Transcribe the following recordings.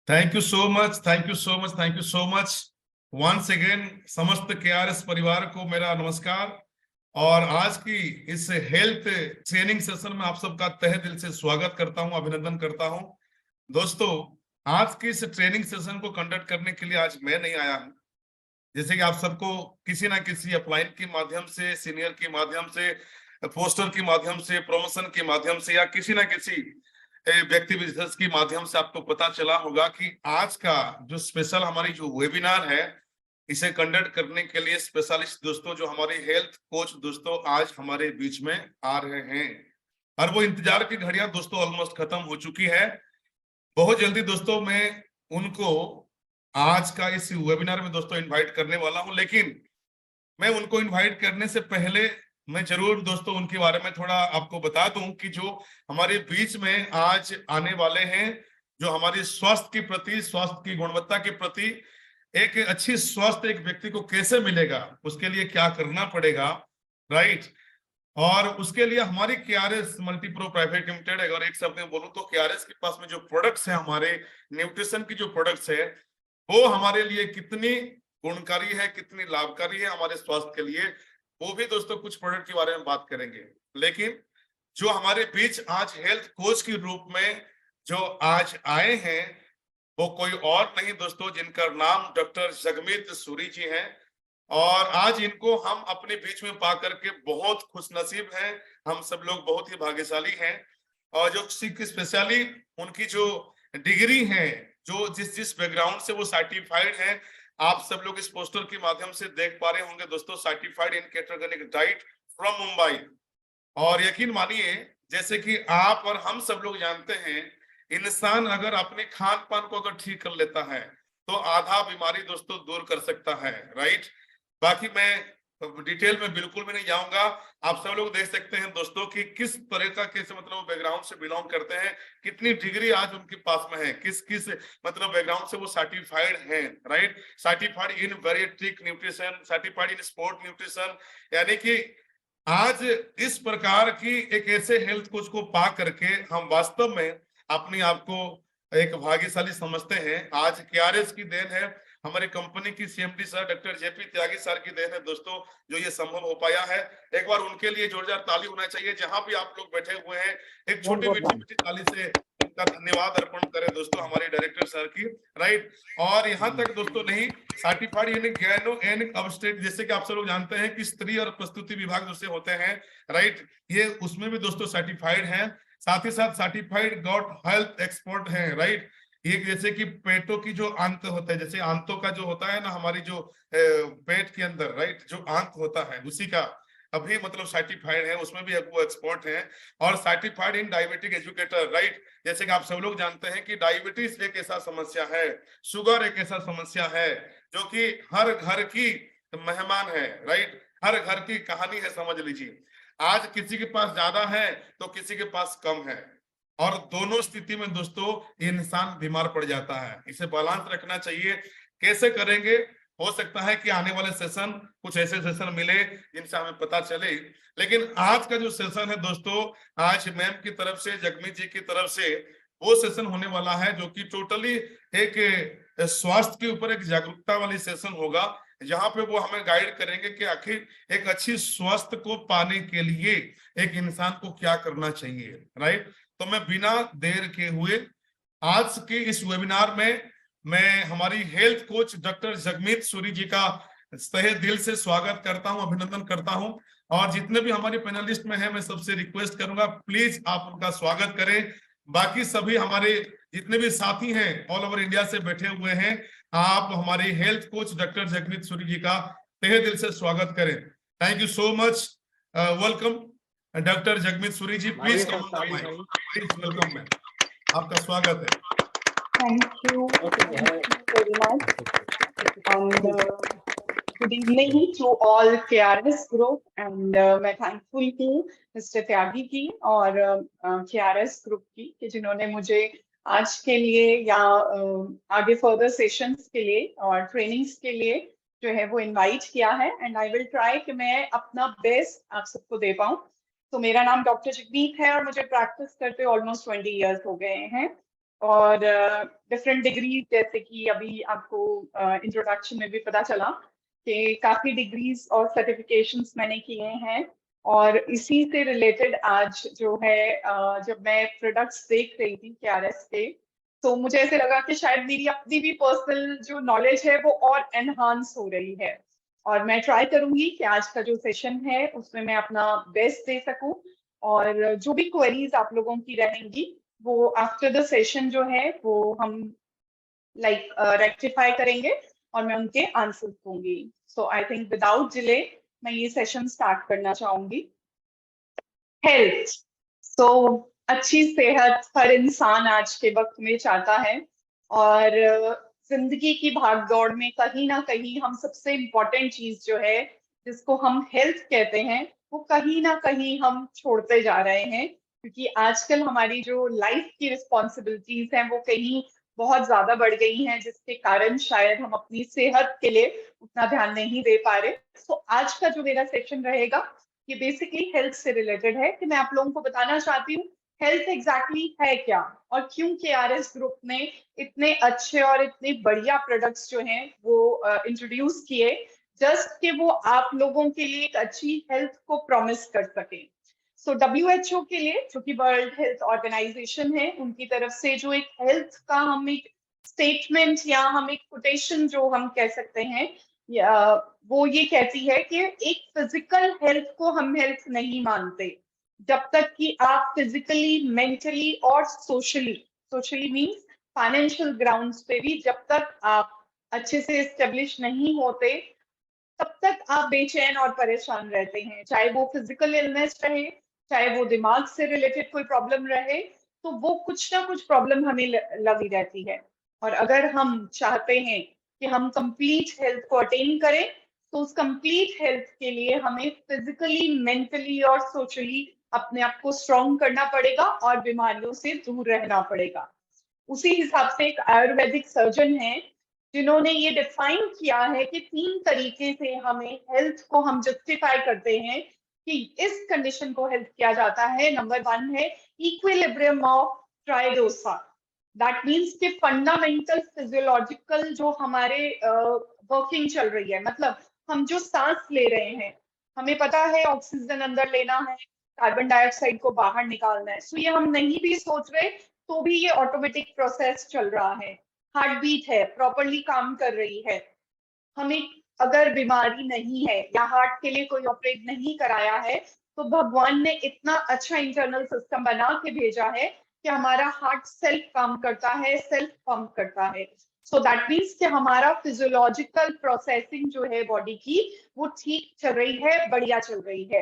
Thank you so much, thank you so much, thank you so much once again. समस्त KRS परिवार को मेरा नमस्कार। और आज की इस हेल्थ ट्रेनिंग सेशन में आप सबका तहे दिल से स्वागत करता हूं, अभिनंदन करता हूं। दोस्तों, आज की इस ट्रेनिंग सेशन को कंडक्ट करने के लिए आज मैं नहीं आया हूं। जैसे कि आप सबको किसी ना किसी अपलाइन के माध्यम से, सीनियर के माध्यम से, पोस्टर के माध्यम से, प्रमोशन के माध्यम से, या किसी ना किसी व्यक्ति विशेष के माध्यम से आपको पता चला होगा कि आज का जो स्पेशल हमारी जो वेबिनार है, इसे कंडक्ट करने के लिए स्पेशलिस्ट दोस्तों, जो हमारे हेल्थ कोच दोस्तों आज हमारे बीच में आ रहे हैं। और वो इंतजार की घड़ियां दोस्तों ऑलमोस्ट खत्म हो चुकी है। बहुत जल्दी दोस्तों मैं उनको आज का इस वेबिनार में दोस्तों इनवाइट करने वाला हूं। लेकिन मैं उनको इनवाइट करने से पहले मैं जरूर दोस्तों उनके बारे में थोड़ा आपको बता दूं कि जो हमारे बीच में आज आने वाले हैं, जो हमारी स्वास्थ्य के प्रति, स्वास्थ्य की गुणवत्ता के प्रति, एक अच्छी स्वास्थ्य एक व्यक्ति को कैसे मिलेगा, उसके लिए क्या करना पड़ेगा, राइट। और उसके लिए हमारी केआरएस मल्टीप्रो प्राइवेट लिमिटेड, अगर एक शब्द में बोलूं तो केआरएस के पास में जो प्रोडक्ट्स है, हमारे न्यूट्रिशन की जो प्रोडक्ट्स है, वो हमारे लिए कितनी गुणकारी है, कितनी लाभकारी है हमारे स्वास्थ्य के लिए, वो भी दोस्तों कुछ प्रोडक्ट के बारे में बात करेंगे। लेकिन जो हमारे बीच आज हेल्थ कोच के रूप में जो आज आए हैं, वो कोई और नहीं दोस्तों, जिनका नाम डॉक्टर जगमीत सूरी जी हैं। और आज इनको हम अपने बीच में पा करके बहुत खुशनसीब हैं। हम सब लोग बहुत ही भाग्यशाली हैं। और जो स्पेशली उनकी जो डिग्री है, जो जिस जिस बैकग्राउंड से वो सर्टिफाइड हैं, आप सब लोग इस पोस्टर के माध्यम से देख पा रहे होंगे दोस्तों, certified in ketogenic diet from Mumbai. और यकीन मानिए, जैसे कि आप और हम सब लोग जानते हैं, इंसान अगर अपने खान पान को अगर ठीक कर लेता है तो आधा बीमारी दोस्तों दूर कर सकता है, राइट। बाकी मैं डिटेल में बिल्कुल भी नहीं जाऊंगा। आप सब लोग देख सकते हैं दोस्तों कि किस तरह का, कैसे मतलब बैकग्राउंड से बिलोंग करते हैं, कितनी डिग्री आज उनके पास में है, किस किस मतलब बैकग्राउंड से वो सर्टिफाइड हैं, right. Certified in bariatric nutrition, certified in sport nutrition. यानी कि आज इस प्रकार की एक ऐसे हेल्थ कोच को पा करके हम वास्तव में अपने आप को एक भाग्यशाली समझते हैं। आज केआरएस की देन है, हमारी कंपनी की सीएमडी सर डॉक्टर जेपी त्यागी सर की देन है दोस्तों, जो ये संभव हो पाया है। एक बार उनके लिए जोरदार ताली होना चाहिए, जहां भी आप लोग बैठे हुए हैं। एक छोटी मीठी मीठी ताली से उनका धन्यवाद अर्पण करें दोस्तों हमारे डायरेक्टर सर की, राइट। और यहाँ तक दोस्तों नहीं, सर्टिफाइड यानी गैनो एन अबस्टेट, जैसे कि आप सब लोग जानते हैं कि स्त्री और प्रस्तुति विभाग जैसे होते हैं, राइट, ये उसमें भी दोस्तों सर्टिफाइड है। साथ ही साथ सर्टिफाइड गॉट हेल्थ एक्सपर्ट है, राइट। ये जैसे कि पेटों की जो आंत होता है, जैसे आंतों का जो होता है ना, हमारी जो पेट के अंदर, राइट, जो आंत होता है उसी का अभी मतलब सर्टिफाइड है, उसमें भी वो एक्सपर्ट है। और certified in diabetic educator, right. जैसे कि आप सब लोग जानते हैं कि डायबिटीज एक ऐसा समस्या है, शुगर एक ऐसा समस्या है जो कि हर घर की मेहमान है, राइट, हर घर की कहानी है, समझ लीजिए। आज किसी के पास ज्यादा है तो किसी के पास कम है, और दोनों स्थिति में दोस्तों इंसान बीमार पड़ जाता है। इसे बैलेंस रखना चाहिए। कैसे करेंगे? हो सकता है कि आने वाले सेशन कुछ ऐसे सेशन मिले जिनसे हमें पता चले। लेकिन आज का जो सेशन है दोस्तों, आज मैम की तरफ से, जगमीत जी की तरफ से वो सेशन होने वाला है जो कि टोटली एक स्वास्थ्य के ऊपर एक जागरूकता वाली सेशन होगा, जहां पे वो हमें गाइड करेंगे कि आखिर एक अच्छी स्वास्थ्य को पाने के लिए एक इंसान को क्या करना चाहिए, राइट। तो मैं बिना देर के हुए आज के इस वेबिनार में मैं हमारी health coach doctor Jagmeet Suri ji का तहे दिल से स्वागत करता हूं, अभिनंदन करता हूं। और जितने भी हमारे पैनलिस्ट में हैं, मैं सबसे रिक्वेस्ट करूंगा प्लीज आप उनका स्वागत करें। बाकी सभी हमारे जितने भी साथी हैं ऑल ओवर इंडिया से बैठे हुए हैं, आप हमारे health coach doctor Jagmeet Suri ji का तहे दिल से स्वागत करें। Thank you so much, welcome doctor Jagmeet Suri ji, please come on the mic, please welcome ma'am, आपका स्वागत है। Thank you very much. And good evening to all KRS group. And मैं thankful हूँ Mr. त्यागी की और KRS group की कि जिन्होंने मुझे आज के लिए या आगे further sessions के लिए और trainings के लिए जो है वो invite किया है। And I will try कि मैं अपना best आप सबको दे पाऊँ। तो मेरा नाम डॉक्टर जगमीत है और मुझे प्रैक्टिस करते ऑलमोस्ट 20 इयर्स हो गए हैं। और डिफरेंट डिग्री, जैसे कि अभी आपको इंट्रोडक्शन में भी पता चला कि काफी डिग्रीज और सर्टिफिकेशंस मैंने किए हैं। और इसी से रिलेटेड आज जो है जब मैं प्रोडक्ट्स देख रही थी KRS के, तो मुझे ऐसे लगा कि शायद मेरी अपनी भी पर्सनल जो नॉलेज है वो और एनहांस हो रही है। और मैं ट्राई करूंगी कि आज का जो सेशन है उसमें मैं अपना बेस्ट दे सकूं। और जो भी क्वेरीज आप लोगों की रहेंगी वो आफ्टर द सेशन जो है वो हम रेक्टिफाई करेंगे और मैं उनके आंसर दूंगी। सो आई थिंक विदाउट डिले मैं ये सेशन स्टार्ट करना चाहूंगी। हेल्थ, सो अच्छी सेहत हर इंसान आज के वक्त में चाहता है। और जिंदगी की भागदौड़ में कहीं ना कहीं हम सबसे इम्पोर्टेंट चीज जो है जिसको हम हेल्थ कहते हैं वो कहीं ना कहीं हम छोड़ते जा रहे हैं, क्योंकि आजकल हमारी जो लाइफ की रिस्पॉन्सिबिलिटीज हैं वो कहीं बहुत ज्यादा बढ़ गई हैं, जिसके कारण शायद हम अपनी सेहत के लिए उतना ध्यान नहीं दे पा रहे। तो आज का जो मेरा सेशन रहेगा ये बेसिकली हेल्थ से रिलेटेड है, कि मैं आप लोगों को बताना चाहती हूँ हेल्थ एग्जैक्टली है क्या, और क्यों KRS ग्रुप ने इतने अच्छे और इतने बढ़िया प्रोडक्ट्स जो हैं वो इंट्रोड्यूस किए, जस्ट कि वो आप लोगों के लिए एक अच्छी हेल्थ को प्रॉमिस कर सके। सो WHO के लिए, जो कि वर्ल्ड हेल्थ ऑर्गेनाइजेशन है, उनकी तरफ से जो एक हेल्थ का हम एक स्टेटमेंट या हम एक कोटेशन जो हम कह सकते हैं, या वो ये कहती है कि एक फिजिकल हेल्थ को हम हेल्थ नहीं मानते जब तक कि आप फिजिकली, मेंटली और socially, socially means financial grounds पे भी जब तक आप अच्छे से एस्टेब्लिश नहीं होते तब तक आप बेचैन और परेशान रहते हैं। चाहे वो फिजिकल इलनेस रहे, चाहे वो दिमाग से रिलेटेड कोई प्रॉब्लम रहे, तो वो कुछ ना कुछ प्रॉब्लम हमें लगी रहती है। और अगर हम चाहते हैं कि हम कंप्लीट हेल्थ को अटेन करें, तो उस कंप्लीट हेल्थ के लिए हमें फिजिकली, मेंटली और सोशली अपने आप को स्ट्रॉन्ग करना पड़ेगा और बीमारियों से दूर रहना पड़ेगा। उसी हिसाब से एक आयुर्वेदिक सर्जन है जिन्होंने ये डिफाइन किया है कि 3 तरीके से हमें हेल्थ को हम जस्टिफाई करते हैं कि इस कंडीशन को हेल्थ किया जाता है। नंबर 1 है इक्विलिब्रियम ऑफ ट्राइडोसा। दैट मीन्स कि फंडामेंटल फिजियोलॉजिकल जो हमारे वर्किंग चल रही है, मतलब हम जो सांस ले रहे हैं, हमें पता है ऑक्सीजन अंदर लेना है, कार्बन डाइऑक्साइड को बाहर निकालना है। सो ये हम नहीं भी सोच रहे तो भी ये ऑटोमेटिक प्रोसेस चल रहा है। हार्ट बीट है, प्रॉपरली काम कर रही है। हमें अगर बीमारी नहीं है या हार्ट के लिए कोई ऑपरेट नहीं कराया है, तो भगवान ने इतना अच्छा इंटरनल सिस्टम बना के भेजा है कि हमारा हार्ट सेल्फ काम करता है, सेल्फ पंप करता है। सो दैट मीन्स कि हमारा फिजियोलॉजिकल प्रोसेसिंग जो है बॉडी की वो ठीक चल रही है, बढ़िया चल रही है।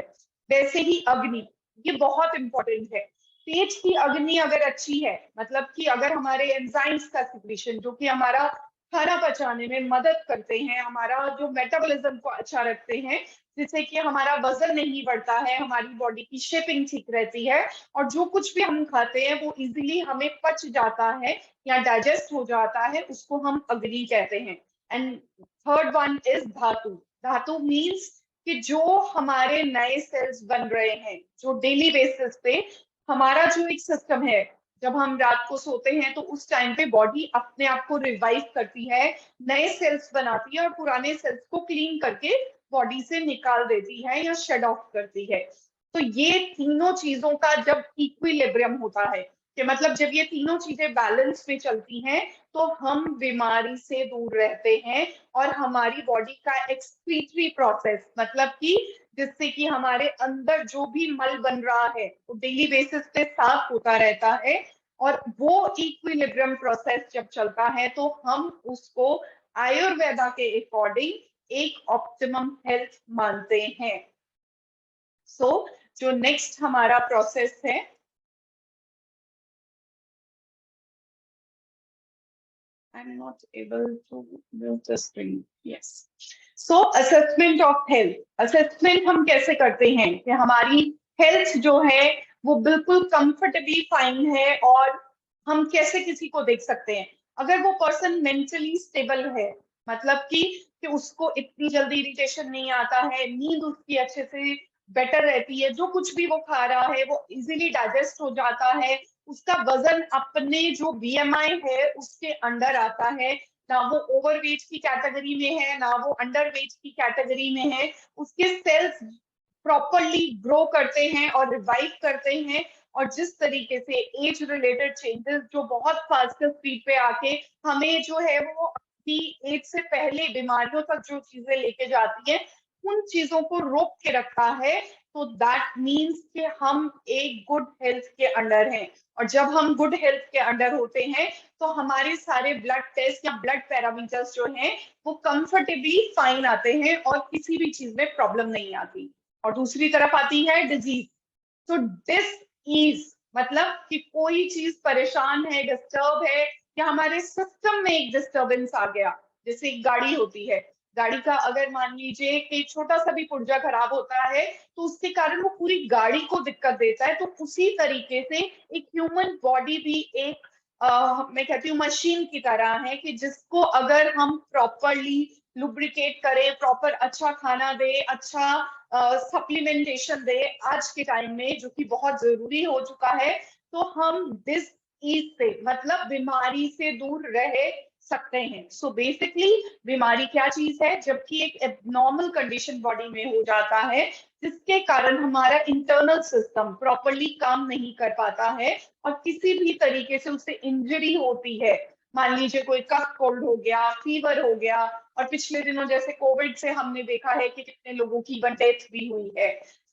वैसे ही अग्नि, ये बहुत इंपॉर्टेंट है। पेट की अग्नि अगर अच्छी है, मतलब कि अगर हमारे एंजाइम्स का सिक्रीशन जो कि हमारा खाना पचाने में मदद करते हैं, हमारा जो मेटाबॉलिज्म को अच्छा रखते हैं, जिससे कि हमारा वजन नहीं बढ़ता है, हमारी बॉडी की शेपिंग ठीक रहती है, और जो कुछ भी हम खाते हैं वो इजीली हमें पच जाता है या डाइजेस्ट हो जाता है, उसको हम अग्नि कहते हैं। एंड थर्ड वन इज धातु। धातु मीन्स कि जो हमारे नए सेल्स बन रहे हैं, जो डेली बेसिस पे हमारा जो एक सिस्टम है, जब हम रात को सोते हैं तो उस टाइम पे बॉडी अपने आप को रिवाइव करती है, नए सेल्स बनाती है और पुराने सेल्स को क्लीन करके बॉडी से निकाल देती है या शेड ऑफ करती है। तो ये तीनों चीजों का जब इक्विलिब्रियम होता है, कि मतलब जब ये तीनों चीजें बैलेंस में चलती हैं, तो हम बीमारी से दूर रहते हैं और हमारी बॉडी का एक्सक्रीटरी प्रोसेस, मतलब कि जिससे कि हमारे अंदर जो भी मल बन रहा है वो डेली बेसिस पे साफ होता रहता है। और वो इक्विलिब्रियम प्रोसेस जब चलता है तो हम उसको आयुर्वेदा के अकॉर्डिंग एक ऑप्टिमम हेल्थ मानते हैं। सो जो नेक्स्ट हमारा प्रोसेस है, I'm not able to move the screen. Yes. So assessment of health. Assessment हम कैसे करते हैं कि हमारी हेल्थ जो है वो बिल्कुल कंफर्टेबली फाइन है, और हम कैसे किसी को देख सकते हैं अगर वो पर्सन मेंटली स्टेबल है, मतलब कि उसको इतनी जल्दी इरिटेशन नहीं आता है, नींद उसकी अच्छे से बेटर रहती है, जो कुछ भी वो खा रहा है वो इजीली डाइजेस्ट हो जाता है, उसका वजन अपने जो BMI है उसके अंडर आता है, ना वो ओवरवेट की कैटेगरी में है ना वो अंडरवेट की कैटेगरी में है, उसके सेल्स प्रॉपरली ग्रो करते हैं और रिवाइव करते हैं। और जिस तरीके से एज रिलेटेड चेंजेस जो बहुत फास्ट स्पीड पे आके हमें जो है वो अपनी एज से पहले बीमारियों तक जो चीजें लेके जाती है, उन चीजों को रोक के रखा है, तो दैट मीन्स कि हम एक गुड हेल्थ के अंडर हैं। और जब हम गुड हेल्थ के अंडर होते हैं तो हमारे सारे ब्लड टेस्ट या ब्लड पैरामीटर्स जो हैं वो कंफर्टेबली फाइन आते हैं और किसी भी चीज में प्रॉब्लम नहीं आती। और दूसरी तरफ आती है डिजीज। तो डिस ईज मतलब कि कोई चीज परेशान है, डिस्टर्ब है, या हमारे सिस्टम में एक डिस्टर्बेंस आ गया। जैसे एक गाड़ी होती है, गाड़ी का अगर मान लीजिए कि छोटा सा भी पुर्जा खराब होता है तो उसके कारण वो पूरी गाड़ी को दिक्कत देता है। तो उसी तरीके से एक ह्यूमन बॉडी भी एक मैं कहती हूँ मशीन की तरह है कि जिसको अगर हम प्रॉपरली लुब्रिकेट करें, प्रॉपर अच्छा खाना दे, अच्छा सप्लीमेंटेशन दे आज के टाइम में, जो कि बहुत जरूरी हो चुका है, तो हम डिस ईज से मतलब बीमारी से दूर रह सकते हैं। सो बेसिकली बीमारी क्या चीज है? जबकि एक एबनॉर्मल कंडीशन बॉडी में हो जाता है जिसके कारण हमारा इंटरनल सिस्टम प्रॉपरली काम नहीं कर पाता है और किसी भी तरीके से उससे इंजरी होती है। मान लीजिए कोई कफ कोल्ड हो गया, फीवर हो गया, और पिछले दिनों जैसे कोविड से हमने देखा है कि कितने लोगों की इवन डेथ भी हुई है।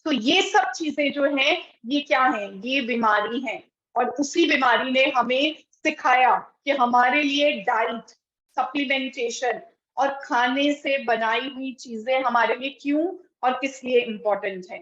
तो ये सब चीजें जो हैं ये क्या है? ये बीमारी है। और उसी बीमारी ने हमें सिखाया कि हमारे लिए डाइट, सप्लीमेंटेशन और खाने से बनाई हुई चीजें हमारे लिए क्यों और किस लिए इम्पोर्टेंट है।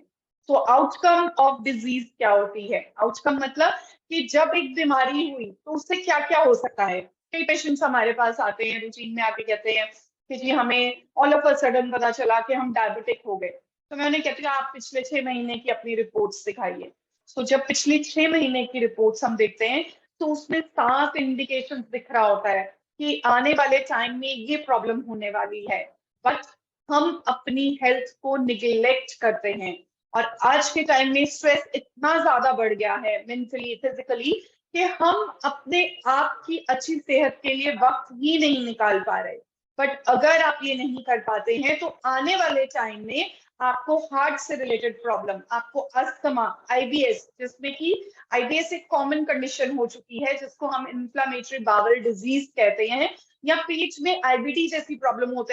तो आउटकम ऑफ डिजीज क्या होती है? आउटकम मतलब कि जब एक बीमारी हुई तो उससे क्या क्या हो सकता है। कई पेशेंट्स हमारे पास आते हैं, रूटीन में आके कहते हैं कि जी हमें ऑल ऑफ अ सडन पता चला कि हम डायबिटिक हो गए। तो मैं उन्हें कहती हूँ आप पिछले 6 महीने की अपनी रिपोर्ट्स दिखाइए। तो जब पिछली 6 महीने की रिपोर्ट्स हम देखते हैं तो उसमें साफ इंडिकेशन दिख रहा होता है कि आने वाले टाइम में ये प्रॉब्लम होने वाली है। बट हम अपनी हेल्थ को निग्लेक्ट करते हैं। और आज के टाइम में स्ट्रेस इतना ज्यादा बढ़ गया है मेंटली, फिजिकली, कि हम अपने आप की अच्छी सेहत के लिए वक्त ही नहीं निकाल पा रहे। बट अगर आप ये नहीं कर पाते हैं तो आने वाले टाइम में आपको हार्ट से रिलेटेड प्रॉब्लम, आपको अस्थमा, आईबीएस, जिसमें कि आईबीएस एक कॉमन कंडीशन हो चुकी है जिसको हम इन्फ्लामेटरी बाउल डिजीज कहते हैं, या पेट में आईबीडी जैसी प्रॉब्लम हो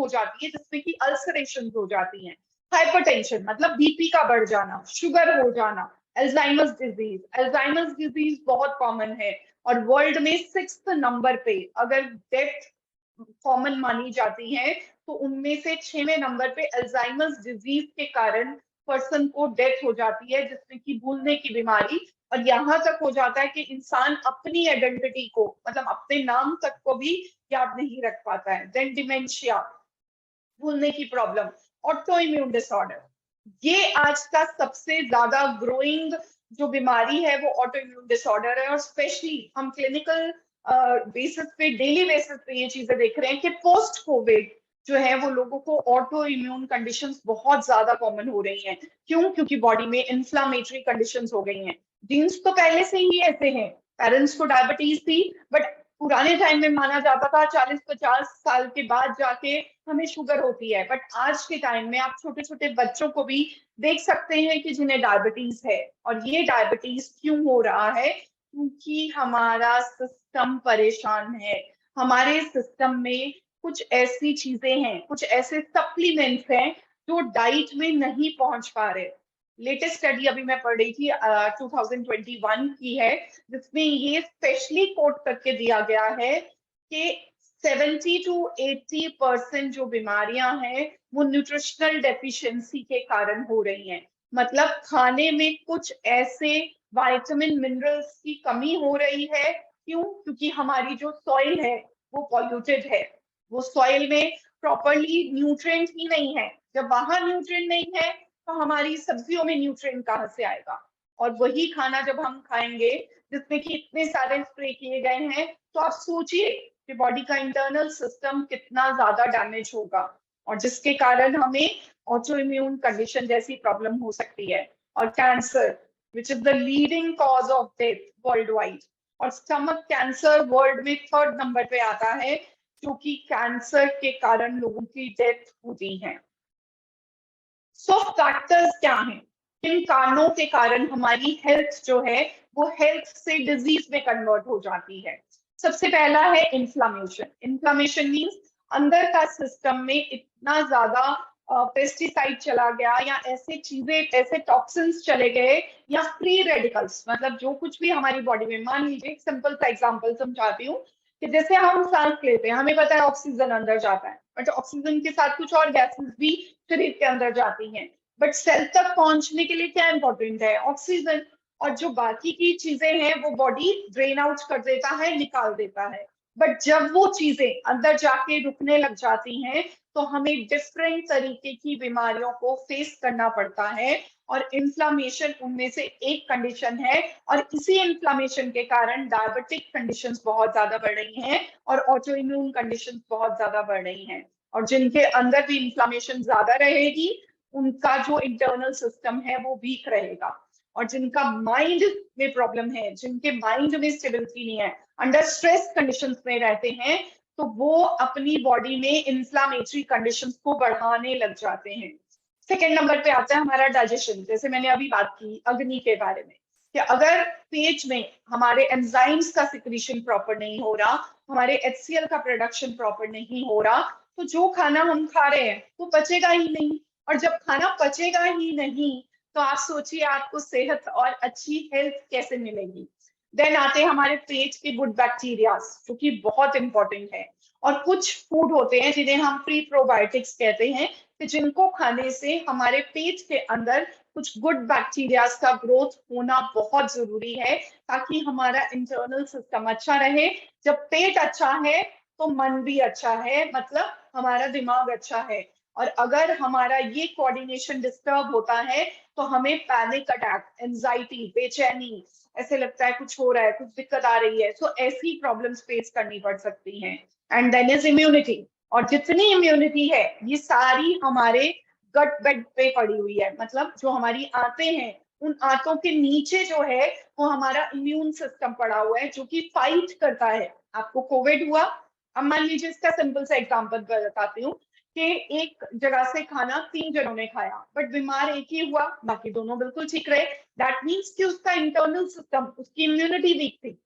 जाती है जिसमें कि अल्सरेशन हो जाती हैं, हाइपरटेंशन मतलब बीपी का बढ़ जाना, शुगर हो जाना, अल्जाइमर्स डिजीज। अल्जाइमर्स डिजीज बहुत कॉमन है और वर्ल्ड में 6th नंबर पे अगर डेथ कॉमन मानी जाती है तो उनमें से 6वें नंबर पे अल्जाइमर्स डिजीज के कारण पर्सन को डेथ हो जाती है, जिसमें कि भूलने की बीमारी। और यहाँ तक हो जाता है कि इंसान अपनी आइडेंटिटी को मतलब अपने नाम तक को भी याद नहीं रख पाता है। देन डिमेंशिया, भूलने की प्रॉब्लम, ऑटो इम्यून डिसऑर्डर, ये आज का सबसे ज्यादा ग्रोइंग जो बीमारी है वो ऑटो इम्यून डिसऑर्डर है। और स्पेशली हम क्लिनिकल बेसिस पे, डेली बेसिस पे ये चीजें देख रहे हैं कि पोस्ट कोविड जो है वो लोगों को ऑटो इम्यून कंडीशंस बहुत ज्यादा कॉमन हो रही हैं। क्यों? क्योंकि बॉडी में इन्फ्लामेटरी कंडीशंस हो गई हैं। जीन्स तो पहले से ही ऐसे हैं, पेरेंट्स को डायबिटीज थी, बट पुराने टाइम में माना जाता था 40-50 साल के बाद जाके हमें शुगर होती है। बट आज के टाइम में आप छोटे छोटे बच्चों को भी देख सकते हैं कि जिन्हें डायबिटीज है। और ये डायबिटीज क्यों हो रहा है? क्योंकि हमारा सिस्टम परेशान है। हमारे सिस्टम में कुछ ऐसी चीजें हैं, कुछ ऐसे सप्लीमेंट्स हैं जो डाइट में नहीं पहुंच पा रहे। लेटेस्ट स्टडी अभी मैं पढ़ रही थी 2021 की है, जिसमें ये स्पेशली कोट करके दिया गया है कि 70 to 80% जो बीमारियां हैं वो न्यूट्रिशनल डेफिशिएंसी के कारण हो रही हैं। मतलब खाने में कुछ ऐसे विटामिन मिनरल्स की कमी हो रही है। क्यों? क्योंकि हमारी जो सॉइल है वो पॉल्यूटेड है। वो सॉइल में प्रॉपरली न्यूट्रिएंट ही नहीं है। जब वहां न्यूट्रिएंट नहीं है तो हमारी सब्जियों में न्यूट्रिएंट कहाँ से आएगा? और वही खाना जब हम खाएंगे जिसमें कि इतने सारे स्प्रे किए गए हैं, तो आप सोचिए कि बॉडी का इंटरनल सिस्टम कितना ज्यादा डैमेज होगा और जिसके कारण हमें ऑटो इम्यून कंडीशन जैसी प्रॉब्लम हो सकती है। और cancer, which is the leading cause of death worldwide. और स्टमक कैंसर वर्ल्ड में 3rd नंबर पे आता है, जो कि कैंसर के कारण लोगों की डेथ होती है। सो फैक्टर्स क्या हैं? किन कारणों के कारण हमारी हेल्थ जो है वो हेल्थ से डिजीज में कन्वर्ट हो जाती है? सबसे पहला है इन्फ्लामेशन। इन्फ्लामेशन मीन्स अंदर का सिस्टम में इतना ज्यादा पेस्टिसाइड चला गया, या ऐसे चीजें, ऐसे टॉक्सिन्स चले गए, या फ्री रेडिकल्स, मतलब जो कुछ भी हमारी बॉडी में, मान लीजिए एक सिंपल सा एग्जांपल समझाती हूँ कि जैसे हम सांस लेते हैं, हमें पता है ऑक्सीजन अंदर जाता है, बट ऑक्सीजन के साथ कुछ और गैसेस भी शरीर के अंदर जाती हैं, बट सेल तक पहुंचने के लिए क्या इंपॉर्टेंट है? ऑक्सीजन। और जो बाकी की चीजें हैं वो बॉडी ड्रेन आउट कर देता है, निकाल देता है। बट जब वो चीजें अंदर जाके रुकने लग जाती हैं तो हमें डिफरेंट तरीके की बीमारियों को फेस करना पड़ता है, और इन्फ्लामेशन उनमें से एक कंडीशन है। और इसी इन्फ्लामेशन के कारण डायबिटिक कंडीशंस बहुत ज्यादा बढ़ रही हैं और ऑटो इम्यून कंडीशंस बहुत ज्यादा बढ़ रही हैं। और जिनके अंदर भी इन्फ्लामेशन ज्यादा रहेगी उनका जो इंटरनल सिस्टम है वो वीक रहेगा। और जिनका माइंड में प्रॉब्लम है, जिनके माइंड में स्टेबिलिटी नहीं है, अंडर स्ट्रेस कंडीशंस में रहते हैं, तो वो अपनी बॉडी में इन्फ्लामेटरी कंडीशंस को बढ़ाने लग जाते हैं। सेकेंड नंबर पे आता है हमारा डाइजेशन। जैसे मैंने अभी बात की अग्नि के बारे में, कि अगर पेट में हमारे एंजाइम्स का सिक्रीशन प्रॉपर नहीं हो रहा, हमारे HCl का प्रोडक्शन प्रॉपर नहीं हो रहा, तो जो खाना हम खा रहे हैं वो पचेगा ही नहीं। और जब खाना पचेगा ही नहीं तो आप सोचिए आपको सेहत और अच्छी हेल्थ कैसे मिलेगी। देन आते हैं हमारे पेट के गुड बैक्टीरिया, जो कि बहुत इंपॉर्टेंट है। और कुछ फूड होते हैं जिन्हें हम प्री प्रोबायोटिक्स कहते हैं, कि जिनको खाने से हमारे पेट के अंदर कुछ गुड बैक्टीरियाज का ग्रोथ होना बहुत जरूरी है, ताकि हमारा इंटरनल सिस्टम अच्छा रहे। जब पेट अच्छा है तो मन भी अच्छा है, मतलब हमारा दिमाग अच्छा है। और अगर हमारा ये कोऑर्डिनेशन डिस्टर्ब होता है तो हमें पैनिक अटैक, एंजाइटी, बेचैनी, ऐसे लगता है कुछ हो रहा है, कुछ दिक्कत आ रही है, सो ऐसी प्रॉब्लम्स फेस करनी पड़ सकती हैं। And then is immunity. और जितनी इम्यूनिटी है ये सारी हमारे गट बेड पे पड़ी हुई है, मतलब जो हमारी आंतें हैं उन आंतों के नीचे जो है वो हमारा इम्यून सिस्टम पड़ा हुआ है, जो कि फाइट करता है। आपको कोविड हुआ, अब मान लीजिए इसका सिंपल सा एग्जांपल बताती हूँ कि एक जगह से खाना 3 जनों ने खाया, बट बीमार एक ही हुआ, बाकी दोनों बिल्कुल ठीक रहे। दैट मीन्स कि उसका इंटरनल सिस्टम, उसकी इम्यूनिटी वीक थी।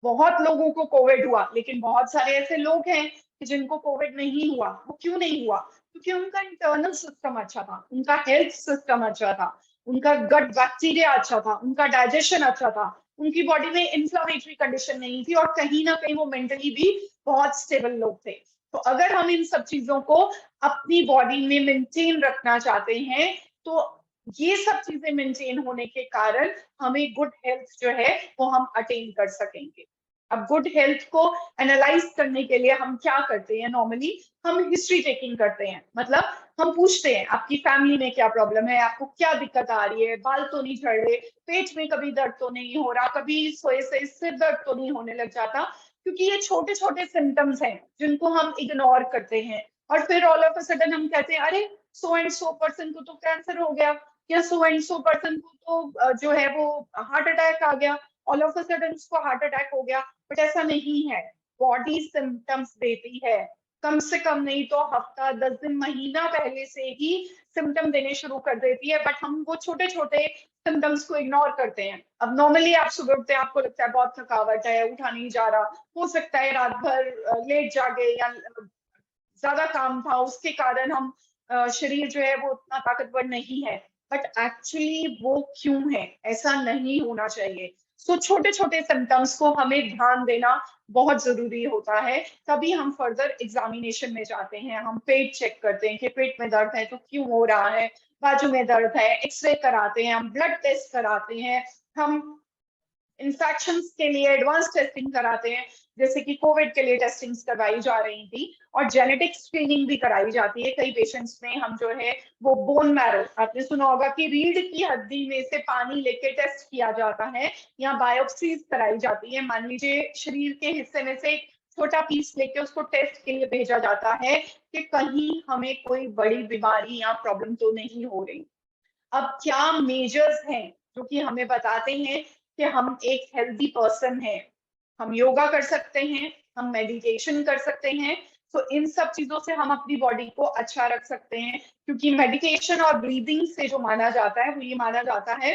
बहुत लोगों को कोविड हुआ, लेकिन बहुत सारे ऐसे लोग हैं कि जिनको कोविड नहीं हुआ। वो क्यों नहीं हुआ? क्योंकि उनका इंटरनल सिस्टम अच्छा था, उनका हेल्थ सिस्टम अच्छा था, उनका गट बैक्टीरिया अच्छा था, उनका डाइजेशन अच्छा था, उनकी बॉडी में इंफ्लेमेटरी कंडीशन नहीं थी, और कहीं ना कहीं वो मेंटली भी बहुत स्टेबल लोग थे। तो अगर हम इन सब चीजों को अपनी बॉडी में मेंटेन रखना चाहते हैं, तो ये सब चीजें मेंटेन होने के कारण हमें गुड हेल्थ जो है वो हम अटेन कर सकेंगे। अब गुड हेल्थ को एनालाइज करने के लिए हम क्या करते हैं? नॉर्मली हम हिस्ट्री टेकिंग करते हैं, मतलब हम पूछते हैं आपकी फैमिली में क्या प्रॉब्लम है, आपको क्या दिक्कत आ रही है, बाल तो नहीं झड़ रहे, पेट में कभी दर्द तो नहीं हो रहा, कभी सोए से सिर दर्द तो नहीं होने लग जाता। क्योंकि ये छोटे छोटे सिम्टम्स हैं जिनको हम इग्नोर करते हैं, और फिर ऑल ऑफ अ सडन हम कहते हैं अरे सो एंड सो पर्सन को तो कैंसर हो गया, या सो एंड सो पर्सन को तो जो है वो हार्ट अटैक आ गया, ऑल ऑफ अ सडन उसको हार्ट अटैक हो गया। बट ऐसा नहीं है। बॉडी सिम्टम्स देती है, कम से कम नहीं तो हफ्ता 10 दिन महीना पहले से ही सिम्टम देने शुरू कर देती है, बट हम वो छोटे छोटे सिम्टम्स को इग्नोर करते हैं। अब नॉर्मली आप सुबह उठते हैं, आपको लगता है बहुत थकावट है, उठा नहीं जा रहा, हो सकता है रात भर लेट जागे, या ज्यादा काम था उसके कारण हम शरीर जो है वो उतना ताकतवर नहीं है। बट एक्चुअली वो क्यों है? ऐसा नहीं होना चाहिए। सो छोटे छोटे सिम्टम्स को हमें ध्यान देना बहुत जरूरी होता है। तभी हम फर्दर एग्जामिनेशन में जाते हैं, हम पेट चेक करते हैं कि पेट में दर्द है तो क्यों हो रहा है, बाजू में दर्द है, एक्सरे कराते हैं, हम ब्लड टेस्ट कराते हैं, हम इन्फेक्शंस के लिए एडवांस टेस्टिंग कराते हैं, जैसे कि कोविड के लिए टेस्टिंग करवाई जा रही थी, और जेनेटिक स्क्रीनिंग भी कराई जाती है। कई पेशेंट्स में हम जो है वो बोन मैरो, आपने सुना होगा कि रीढ़ की हड्डी में से पानी लेके टेस्ट किया जाता है, या बायोप्सीज कराई जाती है। मान लीजिए शरीर के हिस्से में से छोटा पीस लेके उसको टेस्ट के लिए भेजा जाता है कि कहीं हमें कोई बड़ी बीमारी या प्रॉब्लम तो नहीं हो रही। अब क्या मेजर्स हैं जो कि हमें बताते हैं कि हम एक हेल्दी पर्सन है। हम योगा कर सकते हैं, हम मेडिटेशन कर सकते हैं, तो इन सब चीजों से हम अपनी बॉडी को अच्छा रख सकते हैं। क्योंकि मेडिटेशन और ब्रीदिंग से जो माना जाता है वो ये माना जाता है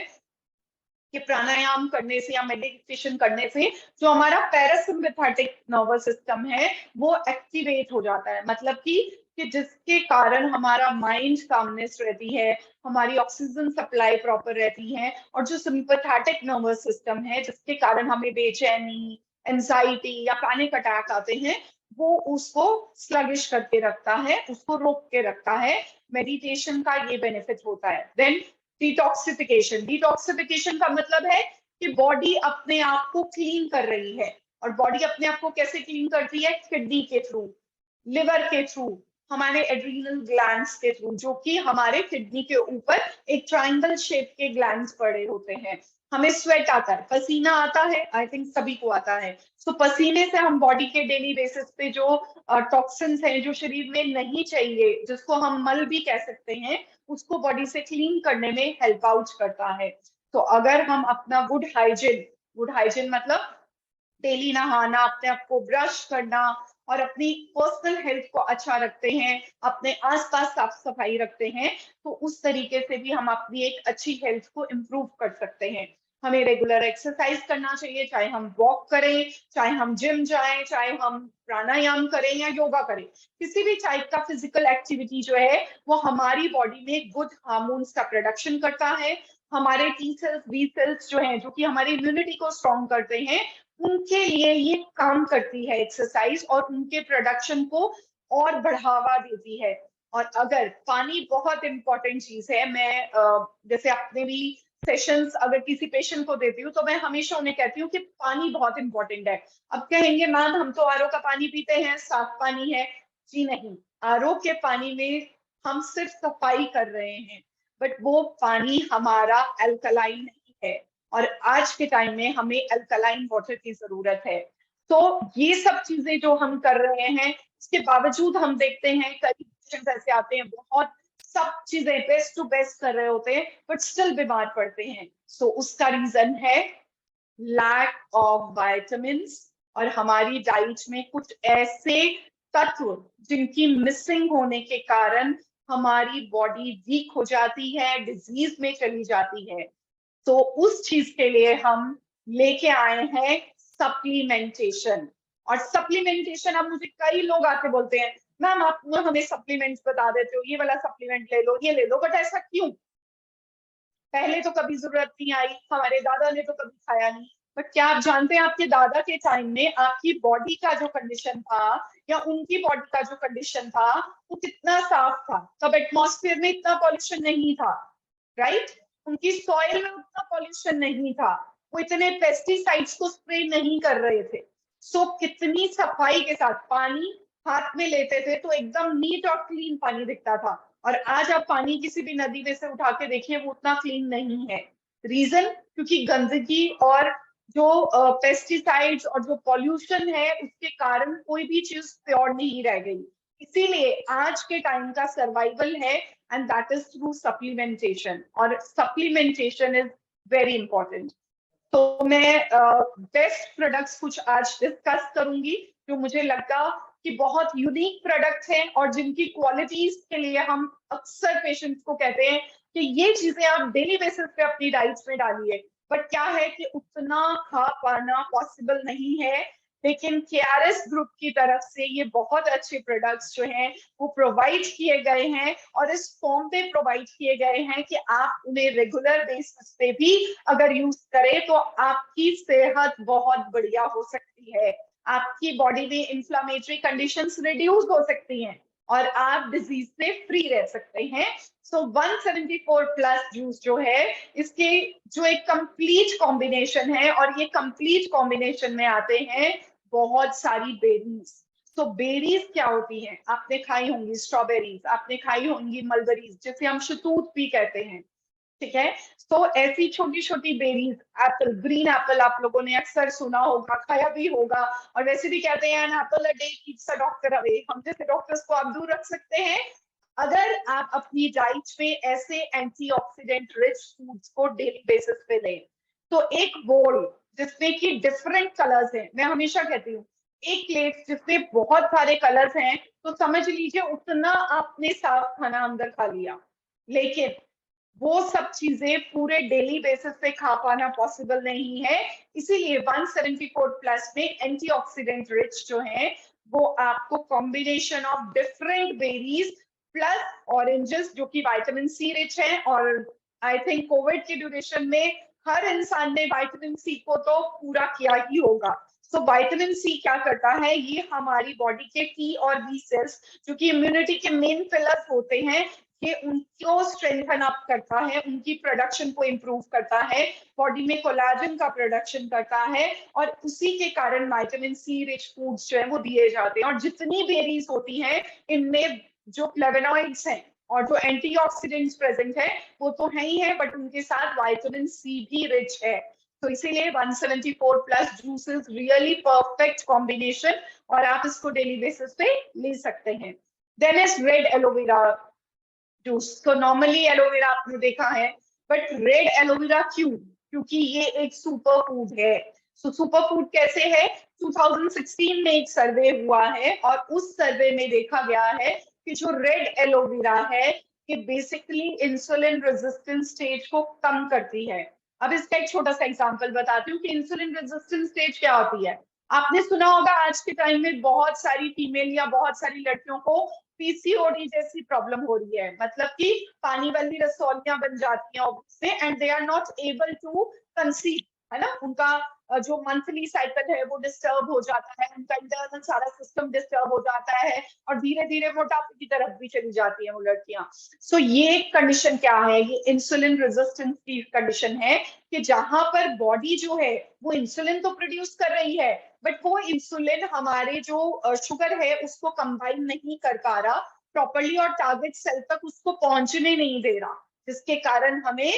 कि प्राणायाम करने से या मेडिटेशन करने से जो हमारा पैरासिम्पैथेटिक नर्वस सिस्टम है वो एक्टिवेट हो जाता है। मतलब कि जिसके कारण हमारा माइंड कामनेस रहती है, हमारी ऑक्सीजन सप्लाई प्रॉपर रहती है, और जो सिंपैथेटिक नर्वस सिस्टम है जिसके कारण हमें बेचैनी, एंजाइटी या पैनिक अटैक आते हैं, वो उसको स्लगिश करके रखता है, उसको रोक के रखता है। मेडिटेशन का ये बेनिफिट होता है। देन डिटॉक्सिफिकेशन का मतलब है कि बॉडी अपने आप को क्लीन कर रही है। और बॉडी अपने आप को कैसे क्लीन करती है? किडनी के थ्रू, लिवर के थ्रू, हमारे एड्रीनल ग्लैंड्स के थ्रू, जो कि हमारे किडनी के ऊपर एक ट्रायंगल शेप के ग्लैंड्स पड़े होते हैं। हमें स्वेट आता है, पसीना आता है, आई थिंक सभी को आता है। तो पसीने से हम बॉडी के डेली बेसिस पे जो टॉक्सिन्स हैं जो शरीर में नहीं चाहिए, जिसको हम मल भी कह सकते हैं, उसको बॉडी से क्लीन करने में हेल्प आउट करता है। तो अगर हम अपना गुड हाइजीन मतलब डेली नहाना, अपने आप को ब्रश करना और अपनी पर्सनल हेल्थ को अच्छा रखते हैं, अपने आसपास साफ सफाई रखते हैं, तो उस तरीके से भी हम अपनी एक अच्छी हेल्थ को इम्प्रूव कर सकते हैं। हमें रेगुलर एक्सरसाइज करना चाहिए, चाहे हम वॉक करें, चाहे हम जिम जाएं, चाहे हम प्राणायाम करें या योगा करें। किसी भी टाइप का फिजिकल एक्टिविटी जो है वो हमारी बॉडी में गुड हार्मोन्स का प्रोडक्शन करता है। हमारे टी सेल्स, बी सेल्स जो हैं, जो कि हमारी इम्यूनिटी को स्ट्रॉन्ग करते हैं, उनके लिए ये काम करती है एक्सरसाइज, और उनके प्रोडक्शन को और बढ़ावा देती है। और अगर पानी बहुत इंपॉर्टेंट चीज है, मैं जैसे अपने भी सेशंस अगर किसी पेशेंट को देती हूँ तो मैं हमेशा उन्हें कहती हूँ कि पानी बहुत इंपॉर्टेंट है। अब कहेंगे मैम हम तो आरओ का पानी पीते हैं, साफ पानी है। जी नहीं, आरओ के पानी में हम सिर्फ सफाई कर रहे हैं, बट वो पानी हमारा अल्कलाइन नहीं है, और आज के टाइम में हमें अल्कलाइन वाटर की जरूरत है। तो ये सब चीजें जो हम कर रहे हैं, इसके बावजूद हम देखते हैं कई पेशेंट्स ऐसे आते हैं, बहुत सब चीजें बेस्ट टू बेस्ट कर रहे होते हैं, बट स्टिल बीमार पड़ते हैं। सो उसका रीजन है लैक ऑफ विटामिन्स, और हमारी डाइट में कुछ ऐसे तत्व जिनकी मिसिंग होने के कारण हमारी बॉडी वीक हो जाती है, डिजीज में चली जाती है। तो उस चीज के लिए हम लेके आए हैं सप्लीमेंटेशन। और सप्लीमेंटेशन, अब मुझे कई लोग आके बोलते हैं मैम आप हमें सप्लीमेंट्स बता देते हो, ये वाला सप्लीमेंट ले लो, ये ले लो, बट ऐसा क्यों? पहले तो कभी जरूरत नहीं आई, हमारे दादा ने तो कभी खाया नहीं। बट क्या आप जानते हैं आपके दादा के टाइम में आपकी बॉडी का जो कंडीशन था, या उनकी बॉडी का जो कंडीशन था, वो कितना साफ था? तब एटमॉस्फेयर में इतना पॉल्यूशन नहीं था, राइट? उनकी सॉइल में उतना पॉल्यूशन नहीं था, वो इतने पेस्टिसाइड्स को स्प्रे नहीं कर रहे थे। सो कितनी सफाई के साथ पानी हाथ में लेते थे तो एकदम नीट और क्लीन पानी दिखता था। और आज आप पानी किसी भी नदी में से उठा के देखिए, वो उतना क्लीन नहीं है। रीजन, क्योंकि गंदगी और जो पेस्टिसाइड्स और जो पॉल्यूशन है उसके कारण कोई भी चीज प्योर नहीं रह गई। इसीलिए आज के टाइम का सर्वाइवल है, and that is through supplementation, और सप्लीमेंटेशन इज वेरी इंपॉर्टेंट। तो मैं बेस्ट प्रोडक्ट्स कुछ आज डिस्कस करूंगी जो मुझे लगता कि बहुत यूनिक प्रोडक्ट हैं, और जिनकी क्वालिटीज के लिए हम अक्सर पेशेंट्स को कहते हैं कि ये चीजें आप डेली बेसिस पे अपनी डाइट्स में डालिए। बट क्या है कि उतना खा पाना पॉसिबल नहीं है, लेकिन केआरएस ग्रुप की तरफ से ये बहुत अच्छे प्रोडक्ट्स जो हैं वो प्रोवाइड किए गए हैं, और इस फॉर्म पे प्रोवाइड किए गए हैं कि आप उन्हें रेगुलर बेसिस पे भी अगर यूज करें तो आपकी सेहत बहुत बढ़िया हो सकती है। आपकी बॉडी में इंफ्लामेटरी कंडीशंस रिड्यूस हो सकती हैं, और आप डिजीज से फ्री रह सकते हैं। सो 174 प्लस जूस जो है, इसके जो एक कंप्लीट कॉम्बिनेशन है, और ये कंप्लीट कॉम्बिनेशन में आते हैं बहुत सारी बेरीज। तो बेरीज क्या होती हैं? आपने खाई होंगी स्ट्रॉबेरीज, आपने खाई होंगी मलबेरीज, जिसे हम शतूत भी कहते हैं, ठीक है? तो ऐसी छोटी छोटी बेरीज, एप्पल, ग्रीन एप्पल आप लोगों ने अक्सर सुना होगा, खाया भी होगा, और वैसे भी कहते हैं an apple a day keeps a doctor away. हम जैसे डॉक्टर्स को आप दूर रख सकते हैं, अगर आप अपनी डाइट में ऐसे एंटीऑक्सीडेंट रिच फूड्स को डेली बेसिस पे लें। तो एक बोल जिसमें कि डिफरेंट कलर्स हैं, मैं हमेशा कहती हूँ एक प्लेट जिसमें बहुत सारे कलर्स हैं तो समझ लीजिए उतना आपने साफ खाना अंदर खा लिया, लेकिन वो सब चीजें पूरे डेली बेसिस पे खा पाना पॉसिबल नहीं है। इसीलिए 174 प्लस में एंटीऑक्सीडेंट रिच जो है वो आपको combination of different berries plus oranges जो कि विटामिन सी रिच है। और आई थिंक कोविड के ड्यूरेशन में हर इंसान ने विटामिन सी को तो पूरा किया ही होगा। सो विटामिन सी क्या करता है, ये हमारी बॉडी के टी और बी सेल्स जो कि इम्यूनिटी के मेन पिलर्स होते हैं, ये उनको स्ट्रेंथन अप करता है, उनकी प्रोडक्शन को इम्प्रूव करता है, बॉडी में कोलाजन का प्रोडक्शन करता है, और उसी के कारण विटामिन सी रिच फूड्स जो है वो दिए जाते हैं। और जितनी बेरीज होती हैं इनमें जो फ्लेवोनॉइड्स हैं और जो एंटीऑक्सीडेंट्स प्रेजेंट है वो तो है ही है, बट उनके साथ विटामिन सी भी रिच है। तो इसीलिए 174 plus juice is really perfect combination और आप इसको डेली बेसिस पे ले सकते हैं। Then is red aloe vera juice. तो नॉर्मली एलोवेरा आपने देखा है, बट रेड एलोवेरा क्यों? क्योंकि ये एक सुपर फूड है। सो सुपर फूड कैसे है? 2016 में एक सर्वे हुआ है और उस सर्वे में देखा गया है कि जो रेड एलोवेरा है ये बेसिकली इंसुलिन रेजिस्टेंस स्टेज को कम करती है। अब इसका एक छोटा सा एग्जांपल बताती हूँ कि इंसुलिन रेजिस्टेंस स्टेज क्या होती है। आपने सुना होगा आज के टाइम में बहुत सारी फीमेल या बहुत सारी लड़कियों को पीसीओडी जैसी प्रॉब्लम हो रही है, मतलब कि पानी वाली रसौलियां बन जाती हैं उससे and they are not able to conceive, है ना। उनका जो मंथली साइकिल है वो डिस्टर्ब हो जाता है, उनका इंटरनल सारा सिस्टम डिस्टर्ब हो जाता है और धीरे धीरे मोटापे की तरफ भी चली जाती है वो लड़कियां। सो ये कंडीशन क्या है? ये इंसुलिन रेजिस्टेंस की कंडीशन है कि जहां पर बॉडी जो है वो इंसुलिन तो प्रोड्यूस कर रही है, बट वो इंसुलिन हमारे जो शुगर है उसको कंबाइन नहीं कर पा रहा प्रॉपरली और टारगेट सेल तक उसको पहुंचने नहीं दे रहा, जिसके कारण हमें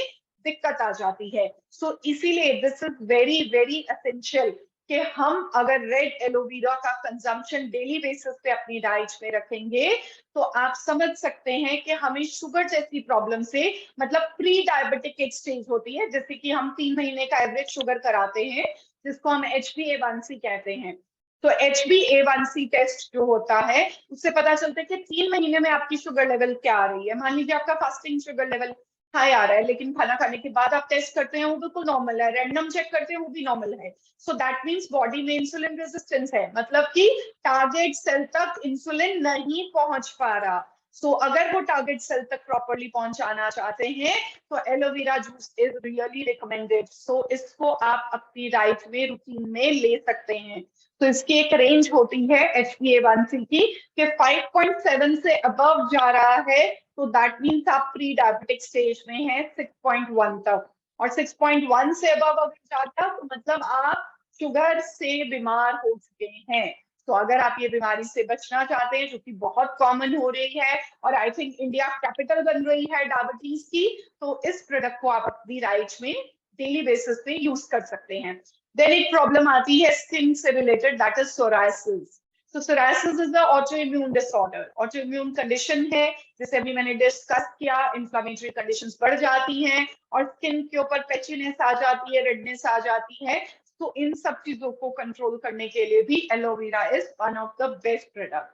दिक्कत आ जाती है। सो इसीलिए this is very very essential कि हम अगर रेड एलोवेरा का कंजम्पशन डेली बेसिस पे अपनी डाइट में रखेंगे तो आप समझ सकते हैं कि हमें शुगर जैसी प्रॉब्लम से, मतलब प्री डायबिटिक एक स्टेज होती है जैसे कि हम 3 महीने का एवरेज शुगर कराते हैं जिसको हम HbA1c कहते हैं। तो HbA1c टेस्ट जो होता है उससे पता चलता है कि 3 महीने में आपकी शुगर लेवल क्या आ रही है। मान लीजिए आपका फास्टिंग शुगर लेवल हाई आ रहा है लेकिन खाना खाने के बाद आप टेस्ट करते हैं वो बिल्कुल नॉर्मल है, रैंडम चेक करते हैं वो भी नॉर्मल है। सो दैट मीन्स बॉडी में इंसुलिन रेजिस्टेंस है, मतलब कि टारगेट सेल तक इंसुलिन नहीं पहुंच पा रहा। सो अगर वो टारगेट सेल तक प्रॉपरली पहुंचाना चाहते हैं तो aloe vera juice is really recommended. So इसको आप अपनी डाइट में रूटीन में ले सकते हैं। तो इसकी एक रेंज होती है HbA1c की कि 5.7 से अबव जा रहा है तो दैट मीन्स आप प्री डायबिटिक स्टेज में हैं 6.1 तक, और 6.1 से अबव अगर जाता तो मतलब आप शुगर से बीमार हो चुके हैं। तो अगर आप ये बीमारी से बचना चाहते हैं जो कि बहुत कॉमन हो रही है और आई थिंक इंडिया कैपिटल बन रही है डायबिटीज की, तो इस प्रोडक्ट को आप अपनी डाइट में डेली बेसिस पे यूज कर सकते हैं। देन एक प्रॉब्लम आती है स्किन से रिलेटेड, दैट इज सोरायसिस। तो psoriasis is the autoimmune disorder, autoimmune condition है जैसे अभी मैंने डिस्कस किया, इन्फ्लेमेटरी कंडीशंस बढ़ जाती हैं और स्किन के ऊपर पैचीनेस आ जाती है, रेडनेस आ जाती है। तो इन सब चीजों को कंट्रोल करने के लिए भी aloe vera is one of the best product.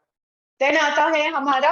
Then आता है हमारा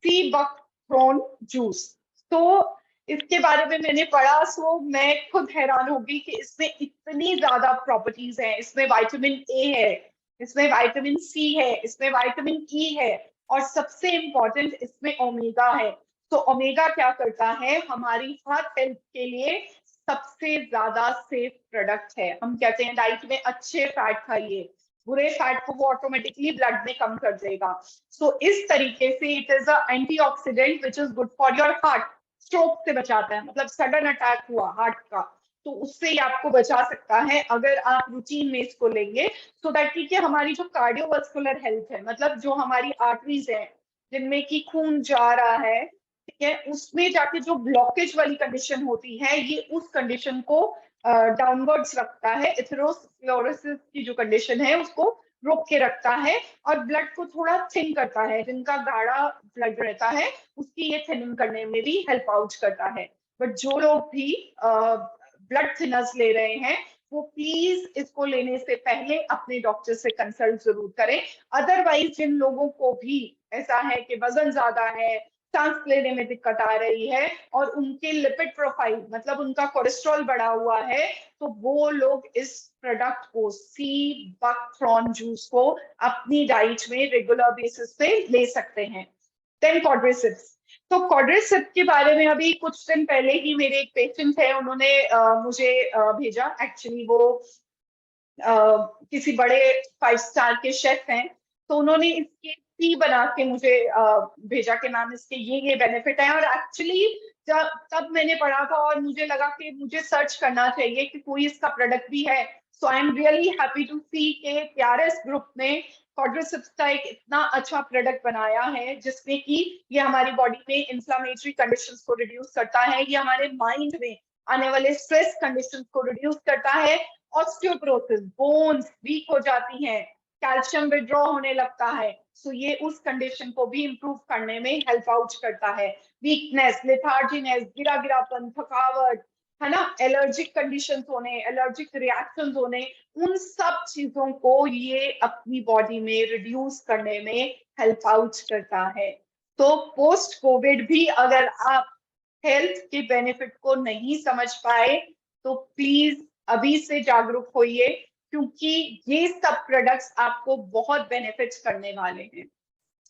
सी बकथ्रोन जूस। तो इसके बारे में मैंने पढ़ा सो मैं खुद हैरान होगी कि इसमें इतनी ज्यादा प्रॉपर्टीज हैं। इसमें विटामिन ए है, इसमें विटामिन सी है, इसमें विटामिन ई है और सबसे इंपॉर्टेंट इसमें ओमेगा है। तो ओमेगा क्या करता है? हमारी हार्ट हेल्थ के लिए सबसे ज्यादा सेफ प्रोडक्ट है। हम कहते हैं डाइट में अच्छे फैट खाइए, बुरे फैट को वो ऑटोमेटिकली ब्लड में कम कर देगा। सो इस तरीके से it is a antioxidant which is good for your heart. Stroke से बचाता है, मतलब सडन अटैक हुआ हार्ट का तो उससे ही आपको बचा सकता है अगर आप रूटीन में इसको लेंगे। सो दैट कि हमारी जो कार्डियोवास्कुलर हेल्थ है, मतलब जो हमारी आर्टरीज है जिनमें की खून जा रहा है, ठीक है, उसमें जाके जो ब्लॉकेज वाली कंडीशन होती है ये उस कंडीशन को डाउनवर्ड्स रखता है। एथेरोस्क्लेरोसिस की जो कंडीशन है उसको रोक के रखता है और ब्लड को थोड़ा थिन करता है। जिनका गाढ़ा ब्लड रहता है उसकी ये थिनिंग करने में भी हेल्प आउट करता है। बट जो लोग भी ब्लड थिनर्स ले रहे हैं वो प्लीज इसको लेने से पहले अपने डॉक्टर से कंसल्ट जरूर करें। अदरवाइज जिन लोगों को भी ऐसा है कि वजन ज्यादा है, सांस लेने में दिक्कत आ रही है और उनके लिपिड प्रोफाइल मतलब उनका कोलेस्ट्रॉल बढ़ा हुआ है, तो वो लोग इस प्रोडक्ट को सी बकथ्रॉन जूस को अपनी डाइट में रेगुलर बेसिस पे ले सकते हैं। Then quadriceps. तो क्वाड्रिसेप्स के बारे में अभी कुछ दिन पहले ही मेरे एक पेशेंट है, उन्होंने मुझे भेजा। एक्चुअली वो किसी बड़े 5 स्टार के शेफ हैं, तो उन्होंने इसके टी बना के मुझे भेजा कि मैम इसके ये बेनिफिट है। और एक्चुअली तब मैंने पढ़ा था और मुझे लगा कि मुझे सर्च करना चाहिए कि कोई इसका प्रोडक्ट भी है। So I am really happy to see के प्यारेस ग्रुप ने क्वाड्रिसेप्स का एक इतना अच्छा प्रोडक्ट बनाया है जिसमें कि ये हमारी बॉडी में इंफ्लेमेटरी कंडीशंस को रिड्यूस करता है, ये हमारे माइंड में आने वाले स्ट्रेस कंडीशंस को रिड्यूस करता है। ऑस्टियोपोरोसिस, बोन्स वीक हो जाती हैं, कैल्शियम विड्रॉ होने लगता है, सो ये उस कंडीशन को भी इंप्रूव करने में हेल्प आउट करता है। वीकनेस, लेथार्जीनेस, गिरा गिरापन, थकावट, है ना, एलर्जिक कंडीशंस होने, एलर्जिक रिएक्शंस होने, उन सब चीजों को ये अपनी बॉडी में रिड्यूस करने में हेल्प आउट करता है। तो पोस्ट कोविड भी अगर आप हेल्थ के बेनिफिट को नहीं समझ पाए तो प्लीज अभी से जागरूक होइए, क्योंकि ये सब प्रोडक्ट्स आपको बहुत बेनिफिट्स करने वाले हैं।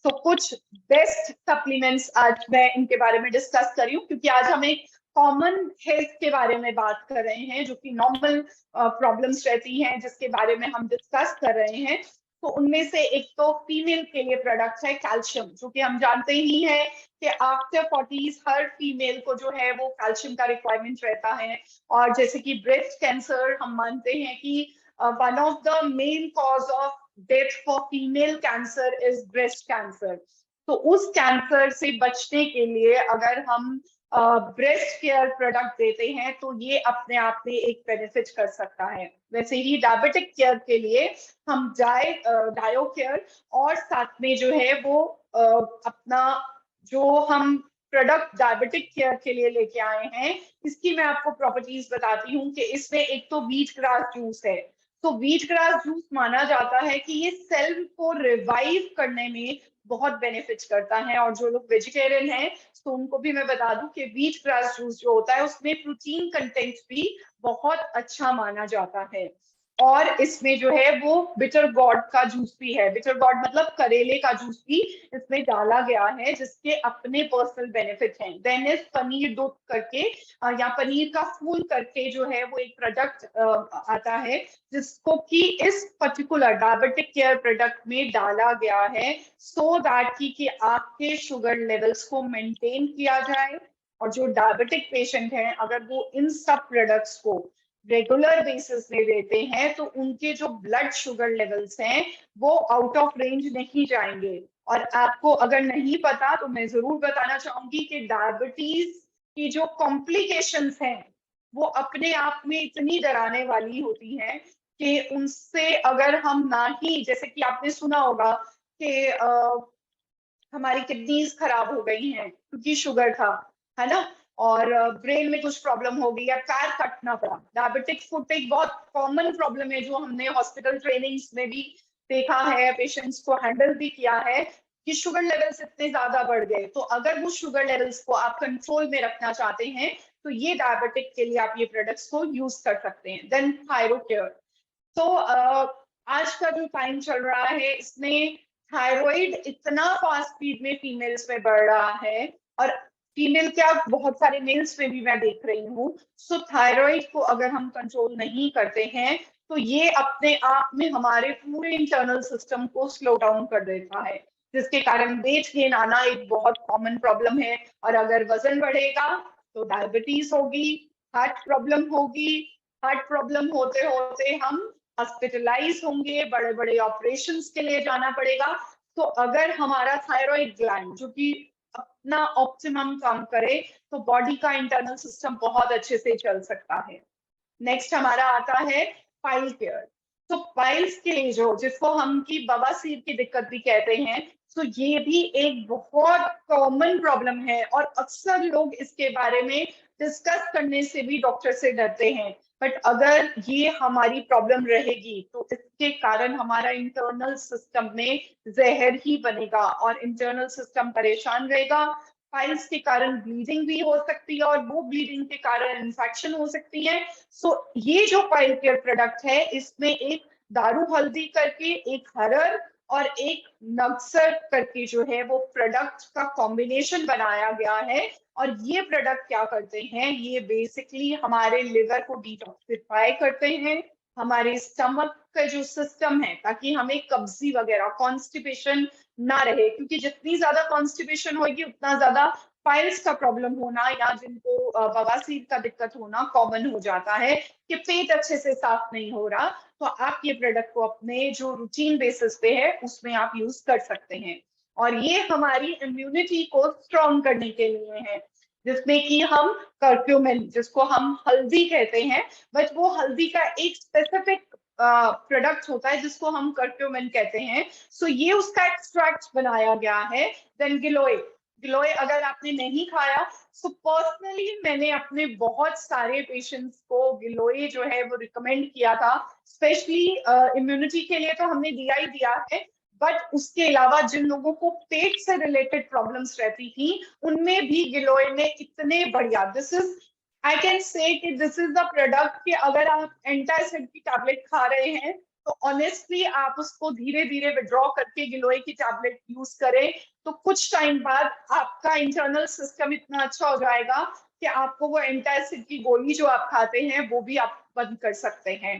तो कुछ बेस्ट सप्लीमेंट्स आज मैं इनके बारे में डिस्कस कर रही हूँ, क्योंकि आज हम एक कॉमन हेल्थ के बारे में बात कर रहे हैं जो कि नॉर्मल प्रॉब्लम्स रहती हैं जिसके बारे में हम डिस्कस कर रहे हैं। तो उनमें से एक तो फीमेल के लिए प्रोडक्ट है कैल्शियम, जो कि हम जानते ही हैं कि आफ्टर 40s हर फीमेल को जो है वो कैल्शियम का रिक्वायरमेंट रहता है। और जैसे कि ब्रेस्ट कैंसर हम मानते हैं कि one of the main cause of death for female cancer is breast cancer. तो उस कैंसर से बचने के लिए अगर हम ब्रेस्ट केयर प्रोडक्ट देते हैं तो ये अपने आप में एक बेनिफिट कर सकता है। वैसे ही डायबिटिक केयर के लिए हम डायो केयर और साथ में जो है वो अपना जो हम प्रोडक्ट डायबिटिक केयर के लिए लेके आए हैं, इसकी मैं आपको प्रॉपर्टीज बताती हूँ कि इसमें एक तो व्हीट ग्रास जूस है। तो व्हीट ग्रास जूस माना जाता है कि ये सेल को रिवाइव करने में बहुत बेनिफिट करता है। और जो लोग वेजिटेरियन हैं तो उनको भी मैं बता दूं कि व्हीट ग्रास जूस जो होता है उसमें प्रोटीन कंटेंट भी बहुत अच्छा माना जाता है। और इसमें जो है वो बिटर गॉड का जूस भी है। बिटर गॉड मतलब करेले का जूस भी इसमें डाला गया है जिसके अपने पर्सनल बेनिफिट हैं। देन इज पनीर दूध करके या पनीर का फूल करके जो है वो एक प्रोडक्ट आता है जिसको कि इस पर्टिकुलर डायबिटिक केयर प्रोडक्ट में डाला गया है सो दैट कि आपके शुगर लेवल्स को मेंटेन किया जाए। और जो डायबिटिक पेशेंट हैं अगर वो इन सब प्रोडक्ट्स को रेगुलर बेसिस में लेते हैं तो उनके जो ब्लड शुगर लेवल्स हैं वो आउट ऑफ रेंज नहीं जाएंगे। और आपको अगर नहीं पता तो मैं जरूर बताना चाहूंगी कि डायबिटीज की जो कॉम्प्लिकेशंस हैं वो अपने आप में इतनी डराने वाली होती हैं कि उनसे अगर हम ना ही, जैसे कि आपने सुना होगा कि हमारी किडनीज खराब हो गई हैं क्योंकि शुगर था, है ना, और ब्रेन में कुछ प्रॉब्लम हो गई या पैर कटना पड़ा। डायबिटिक फुट एक बहुत कॉमन प्रॉब्लम है जो हमने हॉस्पिटल ट्रेनिंग्स में भी देखा है, पेशेंट्स को हैंडल भी किया है कि शुगर लेवल्स इतने ज्यादा बढ़ गए। तो अगर वो शुगर लेवल्स को आप कंट्रोल में रखना चाहते हैं तो ये डायबिटिक के लिए आप ये प्रोडक्ट्स को यूज कर सकते हैं। Then thyro care. तो आज का जो टाइम चल रहा है इसमें थायराइड इतना फास्ट स्पीड में फीमेल्स में बढ़ रहा है, और फीमेल क्या बहुत सारे मेल्स में भी मैं देख रही हूँ। सो थायराइड को अगर हम कंट्रोल नहीं करते हैं तो ये अपने आप में हमारे पूरे इंटरनल सिस्टम को स्लो डाउन कर देता है, जिसके कारण वेट गेन आना एक बहुत कॉमन प्रॉब्लम है। और अगर वजन बढ़ेगा तो डायबिटीज होगी, हार्ट प्रॉब्लम होगी, हार्ट प्रॉब्लम होते होते हम हॉस्पिटलाइज होंगे, बड़े बड़े ऑपरेशंस के लिए जाना पड़ेगा। तो अगर हमारा थायराइड ग्लैंड जो कि अपना ऑप्टिमम काम करे तो बॉडी का इंटरनल सिस्टम बहुत अच्छे से चल सकता है। नेक्स्ट हमारा आता है पाइल केयर। तो पाइल्स के लिए जिसको हम की बवासीर की दिक्कत भी कहते हैं, तो ये भी एक बहुत कॉमन प्रॉब्लम है और अक्सर लोग इसके बारे में डिस्कस करने से भी डॉक्टर से डरते हैं। बट अगर ये हमारी प्रॉब्लम रहेगी तो इसके कारण हमारा इंटरनल सिस्टम में जहर ही बनेगा और इंटरनल सिस्टम परेशान रहेगा। पाइल्स के कारण ब्लीडिंग भी हो सकती है और वो ब्लीडिंग के कारण इन्फेक्शन हो सकती है। सो ये जो पाइल केयर प्रोडक्ट है, इसमें एक दारू हल्दी करके, एक हरर और एक नक्सर करके जो है वो प्रोडक्ट का कॉम्बिनेशन बनाया गया है। और ये प्रोडक्ट क्या करते हैं, ये बेसिकली हमारे लिवर को डिटॉक्सिफाई करते हैं, हमारे स्टमक का जो सिस्टम है, ताकि हमें कब्जी वगैरह कॉन्स्टिपेशन ना रहे, क्योंकि जितनी ज्यादा कॉन्स्टिपेशन होगी उतना ज्यादा पाइल्स का प्रॉब्लम होना या जिनको बवासीर का दिक्कत होना कॉमन हो जाता है कि पेट अच्छे से साफ नहीं हो रहा। तो आप ये प्रोडक्ट को अपने जो रूटीन बेसिस पे है उसमें आप यूज कर सकते हैं। और ये हमारी इम्यूनिटी को स्ट्रॉन्ग करने के लिए है, जिसमें कि हम कर्क्यूमिन, जिसको हम हल्दी कहते हैं, बट वो हल्दी का एक स्पेसिफिक प्रोडक्ट होता है जिसको हम कर्क्यूमिन कहते हैं। सो ये उसका एक्सट्रैक्ट बनाया गया है। देन गिलोय, गिलोय अगर आपने नहीं खाया, सो पर्सनली मैंने अपने बहुत सारे पेशेंट्स को गिलोय जो है वो रिकमेंड किया था। स्पेशली इम्यूनिटी के लिए तो हमने दिया ही दिया है, बट उसके अलावा जिन लोगों को पेट से रिलेटेड प्रॉब्लम्स रहती थी उनमें भी गिलोय ने इतने बढ़िया, this is, I can say कि दिस इज द प्रोडक्ट कि अगर आप एंटासिड की टैबलेट खा रहे हैं तो ऑनेस्टली आप उसको धीरे धीरे विड्रॉ करके गिलोय की टैबलेट यूज करें, तो कुछ टाइम बाद आपका इंटरनल सिस्टम इतना अच्छा हो जाएगा कि आपको वो एंटासिड की गोली जो आप खाते हैं वो भी आप बंद कर सकते हैं।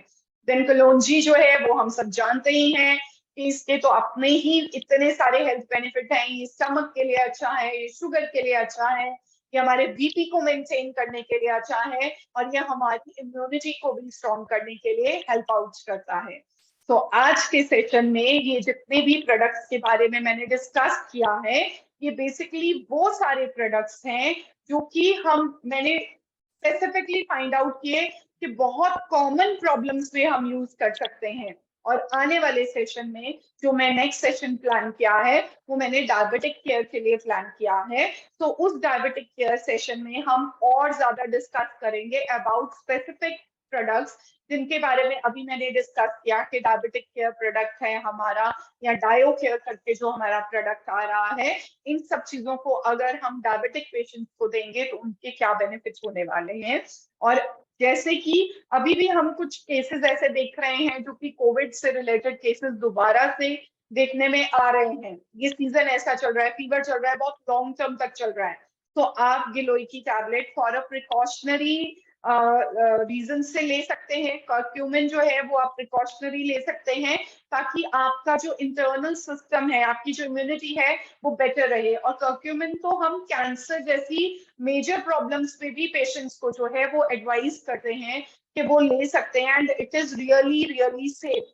देन कलौंजी जो है वो हम सब जानते ही हैं कि इसके तो अपने ही इतने सारे हेल्थ बेनिफिट हैं। ये स्टमक के लिए अच्छा है, ये शुगर के लिए अच्छा है, ये हमारे बीपी को मेंटेन करने के लिए अच्छा है, और ये हमारी इम्यूनिटी को भी स्ट्रॉन्ग करने के लिए हेल्प आउट करता है। तो आज के सेशन में ये जितने भी प्रोडक्ट्स के बारे में मैंने डिस्कस किया है, ये बेसिकली वो सारे प्रोडक्ट्स हैं जो कि मैंने स्पेसिफिकली फाइंड आउट किए कि बहुत कॉमन प्रॉब्लम्स में हम यूज कर सकते हैं। और आने वाले सेशन में जो मैं नेक्स्ट सेशन प्लान किया है वो मैंने डायबिटिक केयर के लिए प्लान किया है। तो उस डायबिटिक केयर सेशन में हम और ज्यादा डिस्कस करेंगे अबाउट स्पेसिफिक प्रोडक्ट्स जिनके बारे में अभी मैंने डिस्कस किया कि डायबिटिक केयर प्रोडक्ट है हमारा, या डायो केयर करके जो हमारा प्रोडक्ट आ रहा है। इन सब चीजों को अगर हम डायबिटिक पेशेंट्स को देंगे तो उनके क्या बेनिफिट्स होने वाले हैं। और जैसे कि अभी भी हम कुछ केसेस ऐसे देख रहे हैं जो कि कोविड से रिलेटेड केसेस दोबारा से देखने में आ रहे हैं, ये सीजन ऐसा चल रहा है, फीवर चल रहा है, बहुत लॉन्ग टर्म तक चल रहा है, तो आप गिलोय की tablet for a precautionary reason से ले सकते हैं। कर्क्यूमिन जो है वो आप प्रिकॉशनरी ले सकते हैं ताकि आपका जो इंटरनल सिस्टम है, आपकी जो इम्यूनिटी है वो बेटर रहे। और कर्क्यूमिन तो हम कैंसर जैसी मेजर प्रॉब्लम्स में भी पेशेंट्स को जो है वो एडवाइस करते हैं कि वो ले सकते हैं, and it is really really safe.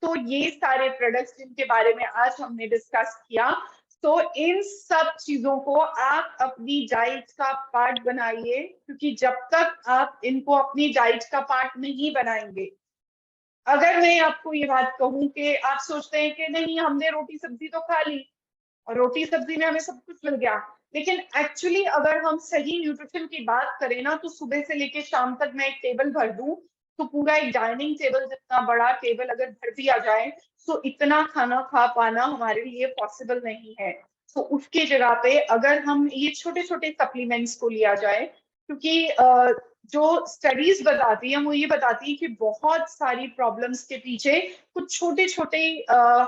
तो ये सारे प्रोडक्ट्स जिनके बारे में आज हमने डिस्कस किया, तो इन सब चीजों को आप अपनी डाइट का पार्ट बनाइए, क्योंकि जब तक आप इनको अपनी डाइट का पार्ट नहीं बनाएंगे, अगर मैं आपको ये बात कहूं कि आप सोचते हैं कि नहीं हमने रोटी सब्जी तो खा ली और रोटी सब्जी में हमें सब कुछ मिल गया, लेकिन एक्चुअली अगर हम सही न्यूट्रिशन की बात करें ना, तो सुबह से लेके शाम तक मैं एक टेबल भर दूं तो पूरा एक डाइनिंग टेबल जितना बड़ा टेबल अगर भर दिया जाए तो इतना खाना खा पाना हमारे लिए पॉसिबल नहीं है। तो उसके जगह पे अगर हम ये छोटे छोटे सप्लीमेंट्स को लिया जाए, क्योंकि जो स्टडीज बताती है वो ये बताती है कि बहुत सारी प्रॉब्लम्स के पीछे कुछ छोटे छोटे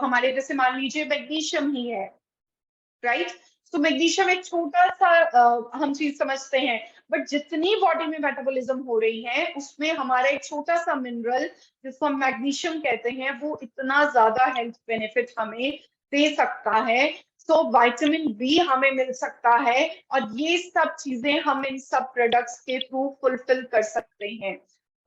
हमारे, जैसे मान लीजिए मैग्नीशियम ही है, राइट। तो मैग्नीशियम एक छोटा सा हम चीज समझते हैं, बट जितनी बॉडी में मेटाबॉलिज्म हो रही है उसमें हमारा एक छोटा सा मिनरल जिसको हम मैग्नीशियम कहते हैं वो इतना ज्यादा हेल्थ बेनिफिट हमें दे सकता है। तो विटामिन बी हमें मिल सकता है, और ये सब चीजें हम इन सब प्रोडक्ट्स के थ्रू फुलफिल कर सकते हैं।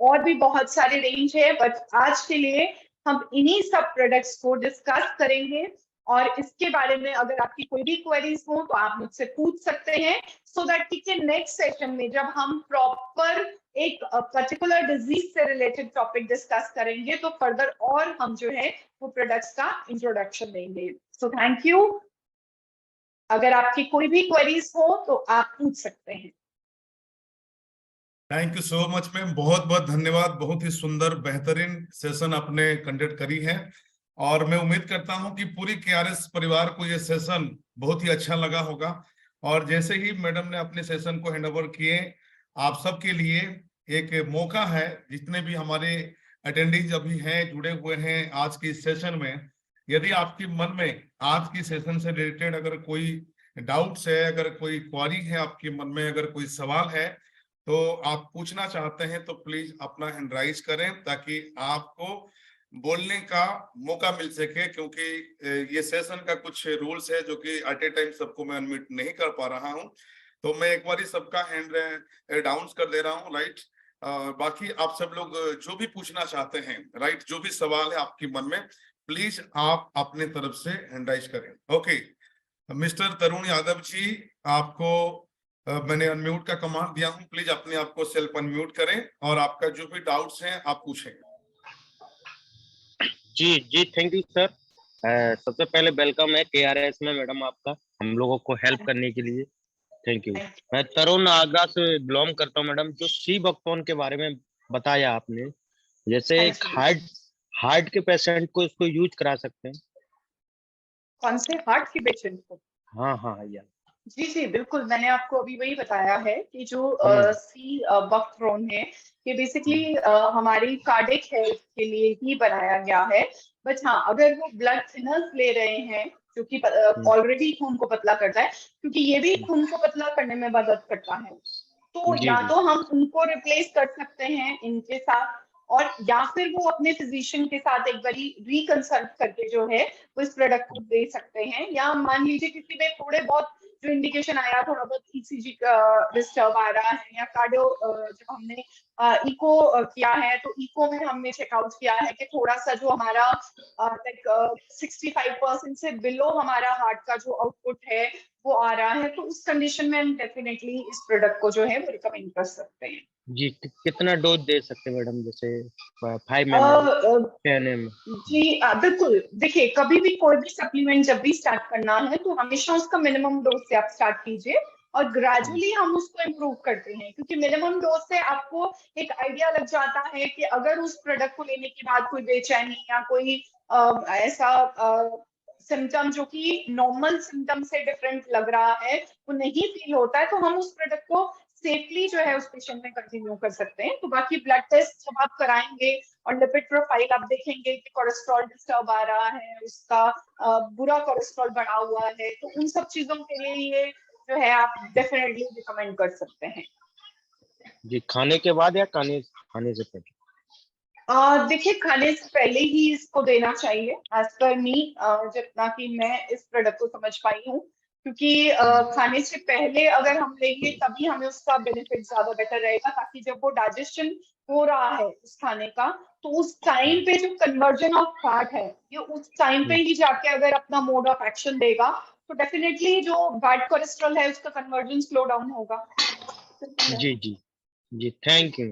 और भी बहुत सारे रेंज है, बट आज के लिए हम इन्हीं सब प्रोडक्ट्स को डिस्कस करेंगे। और इसके बारे में अगर आपकी कोई भी क्वेरीज हो तो आप मुझसे पूछ सकते हैं, सो दैट कि नेक्स्ट सेशन में जब हम प्रॉपर एक पर्टिकुलर डिजीज से रिलेटेड टॉपिक डिस्कस करेंगे तो फर्दर और हम जो है वो प्रोडक्ट्स का इंट्रोडक्शन देंगे। So thank you. अगर आपकी कोई भी क्वेरीज हो तो आप पूछ सकते हैं। Thank you so much ma'am, बहुत बहुत धन्यवाद। बहुत ही सुंदर बेहतरीन सेशन आपने कंडक्ट करी है और मैं उम्मीद करता हूं कि पूरी केआरएस परिवार को ये सेशन बहुत ही अच्छा लगा होगा। और जैसे ही मैडम ने अपने सेशन को हैंड ओवर किए, आप सबके लिए एक मौका है, जितने भी हमारे अटेंडीज अभी हैं, जुड़े हुए हैं आज की इस सेशन में, यदि आपके मन में आज की सेशन से रिलेटेड अगर कोई डाउट्स है, अगर कोई क्वारी है आपके मन में, अगर कोई सवाल है तो आप पूछना चाहते हैं तो प्लीज अपना हैंड राइज करें, ताकि आपको बोलने का मौका मिल सके। क्योंकि ये सेशन का कुछ रूल्स है जो कि एट ए टाइम सबको मैं अनम्यूट नहीं कर पा रहा हूं, तो मैं एक बार सबका हैंड डाउन कर दे रहा हूं, राइट। बाकी आप सब लोग जो भी पूछना चाहते हैं, राइट, जो भी सवाल है आपके मन में, प्लीज आप अपने तरफ से हैंड राइज करें। ओके, मिस्टर तरुण यादव जी, आपको मैंने अनम्यूट का कमांड दिया हूं, प्लीज अपने आप को सेल्फ अनम्यूट करें और आपका जो भी डाउट्स हैं आप पूछें। जी जी, थैंक यू सर। सबसे पहले वेलकम है केआरएस में मैडम आपका, हम लोगों को हेल्प करने के लिए थैंक यू। मैं तरुण आगरा से बिलोंग करता हूँ मैडम। जो सी बकथॉर्न के बारे में बताया आपने, जैसे एक हार्ट के पेशेंट को इसको यूज करा सकते हैं। कौन से हार्ट के पेशेंट को? हाँ हाँ या जी जी बिल्कुल, मैंने आपको अभी वही बताया है कि जो सी बकथ्रोन है ये बेसिकली हमारी कार्डिक हेल्थ के लिए ही बनाया गया है। बट हाँ, अगर वो ब्लड थिनर्स ले रहे हैं जो कि ऑलरेडी खून को पतला करता है, क्योंकि ये भी खून को पतला करने में मदद करता है, तो जी या जी तो हम उनको रिप्लेस कर सकते हैं इनके साथ, और या फिर वो अपने फिजिशियन के साथ एक बारी रिकंसल्ट करके जो है वो इस प्रोडक्ट को दे सकते हैं। या मान लीजिए किसी में थोड़े बहुत जो इंडिकेशन आया, थोड़ा बहुत ईसीजी का डिस्टर्ब आ रहा है, या कार्डियो जब हमने इको किया है तो इको में हमने चेकआउट किया है कि थोड़ा सा जो हमारा लाइक 65% से बिलो हमारा हार्ट का जो आउटपुट है वो आ रहा है, तो उस कंडीशन में हम डेफिनेटली इस प्रोडक्ट को जो है वो रिकमेंड कर सकते हैं। जी, कितना डोज दे सकते हैं मैडम? जैसे 5 ml 10 ml? जी बिल्कुल, देखिए कभी भी कोई भी सप्लीमेंट जब भी स्टार्ट करना है तो हमेशा उसका मिनिमम डोज से आप स्टार्ट कीजिए और ग्रेजुअली हम उसको इम्प्रूव करते हैं, क्योंकि मिनिमम डोज से आपको एक आइडिया लग जाता है कि अगर उस प्रोडक्ट को लेने के बाद कोई बेचैनी या कोई ऐसा सिम्टम जो कि नॉर्मल सिम्टम से डिफरेंट लग रहा है वो नहीं फील होता है, तो हम उस प्रोडक्ट को सेफली जो है उस पेशेंट में कंटिन्यू कर सकते हैं। तो बाकी ब्लड टेस्ट जब आप कराएंगे और लिपिड प्रोफाइल आप देखेंगे कि कोलेस्ट्रॉल डिस्टर्ब आ रहा है, उसका बुरा कोलेस्ट्रॉल बढ़ा हुआ है, तो उन सब चीजों के लिए ये जो है आप डेफिनेटली रिकमेंड कर सकते हैं। जी, खाने के बाद या खाने से पहले? देखिए, खाने से पहले ही इसको देना चाहिए एज पर मी, जितना कि मैं इस प्रोडक्ट को समझ पाई हूँ, क्योंकि खाने से पहले अगर हम लेंगे तभी हमें उसका बेनिफिट ज्यादा बेटर रहेगा, ताकि जब वो डाइजेशन हो रहा है उस खाने का तो उस टाइम पे जो कन्वर्जन ऑफ फैट है ये उस टाइम पे ही जाके अगर अपना मोड ऑफ एक्शन देगा तो डेफिनेटली जो बैड कोलेस्ट्रॉल है उसका कन्वर्जन स्लो डाउन होगा। जी जी जी, थैंक यू,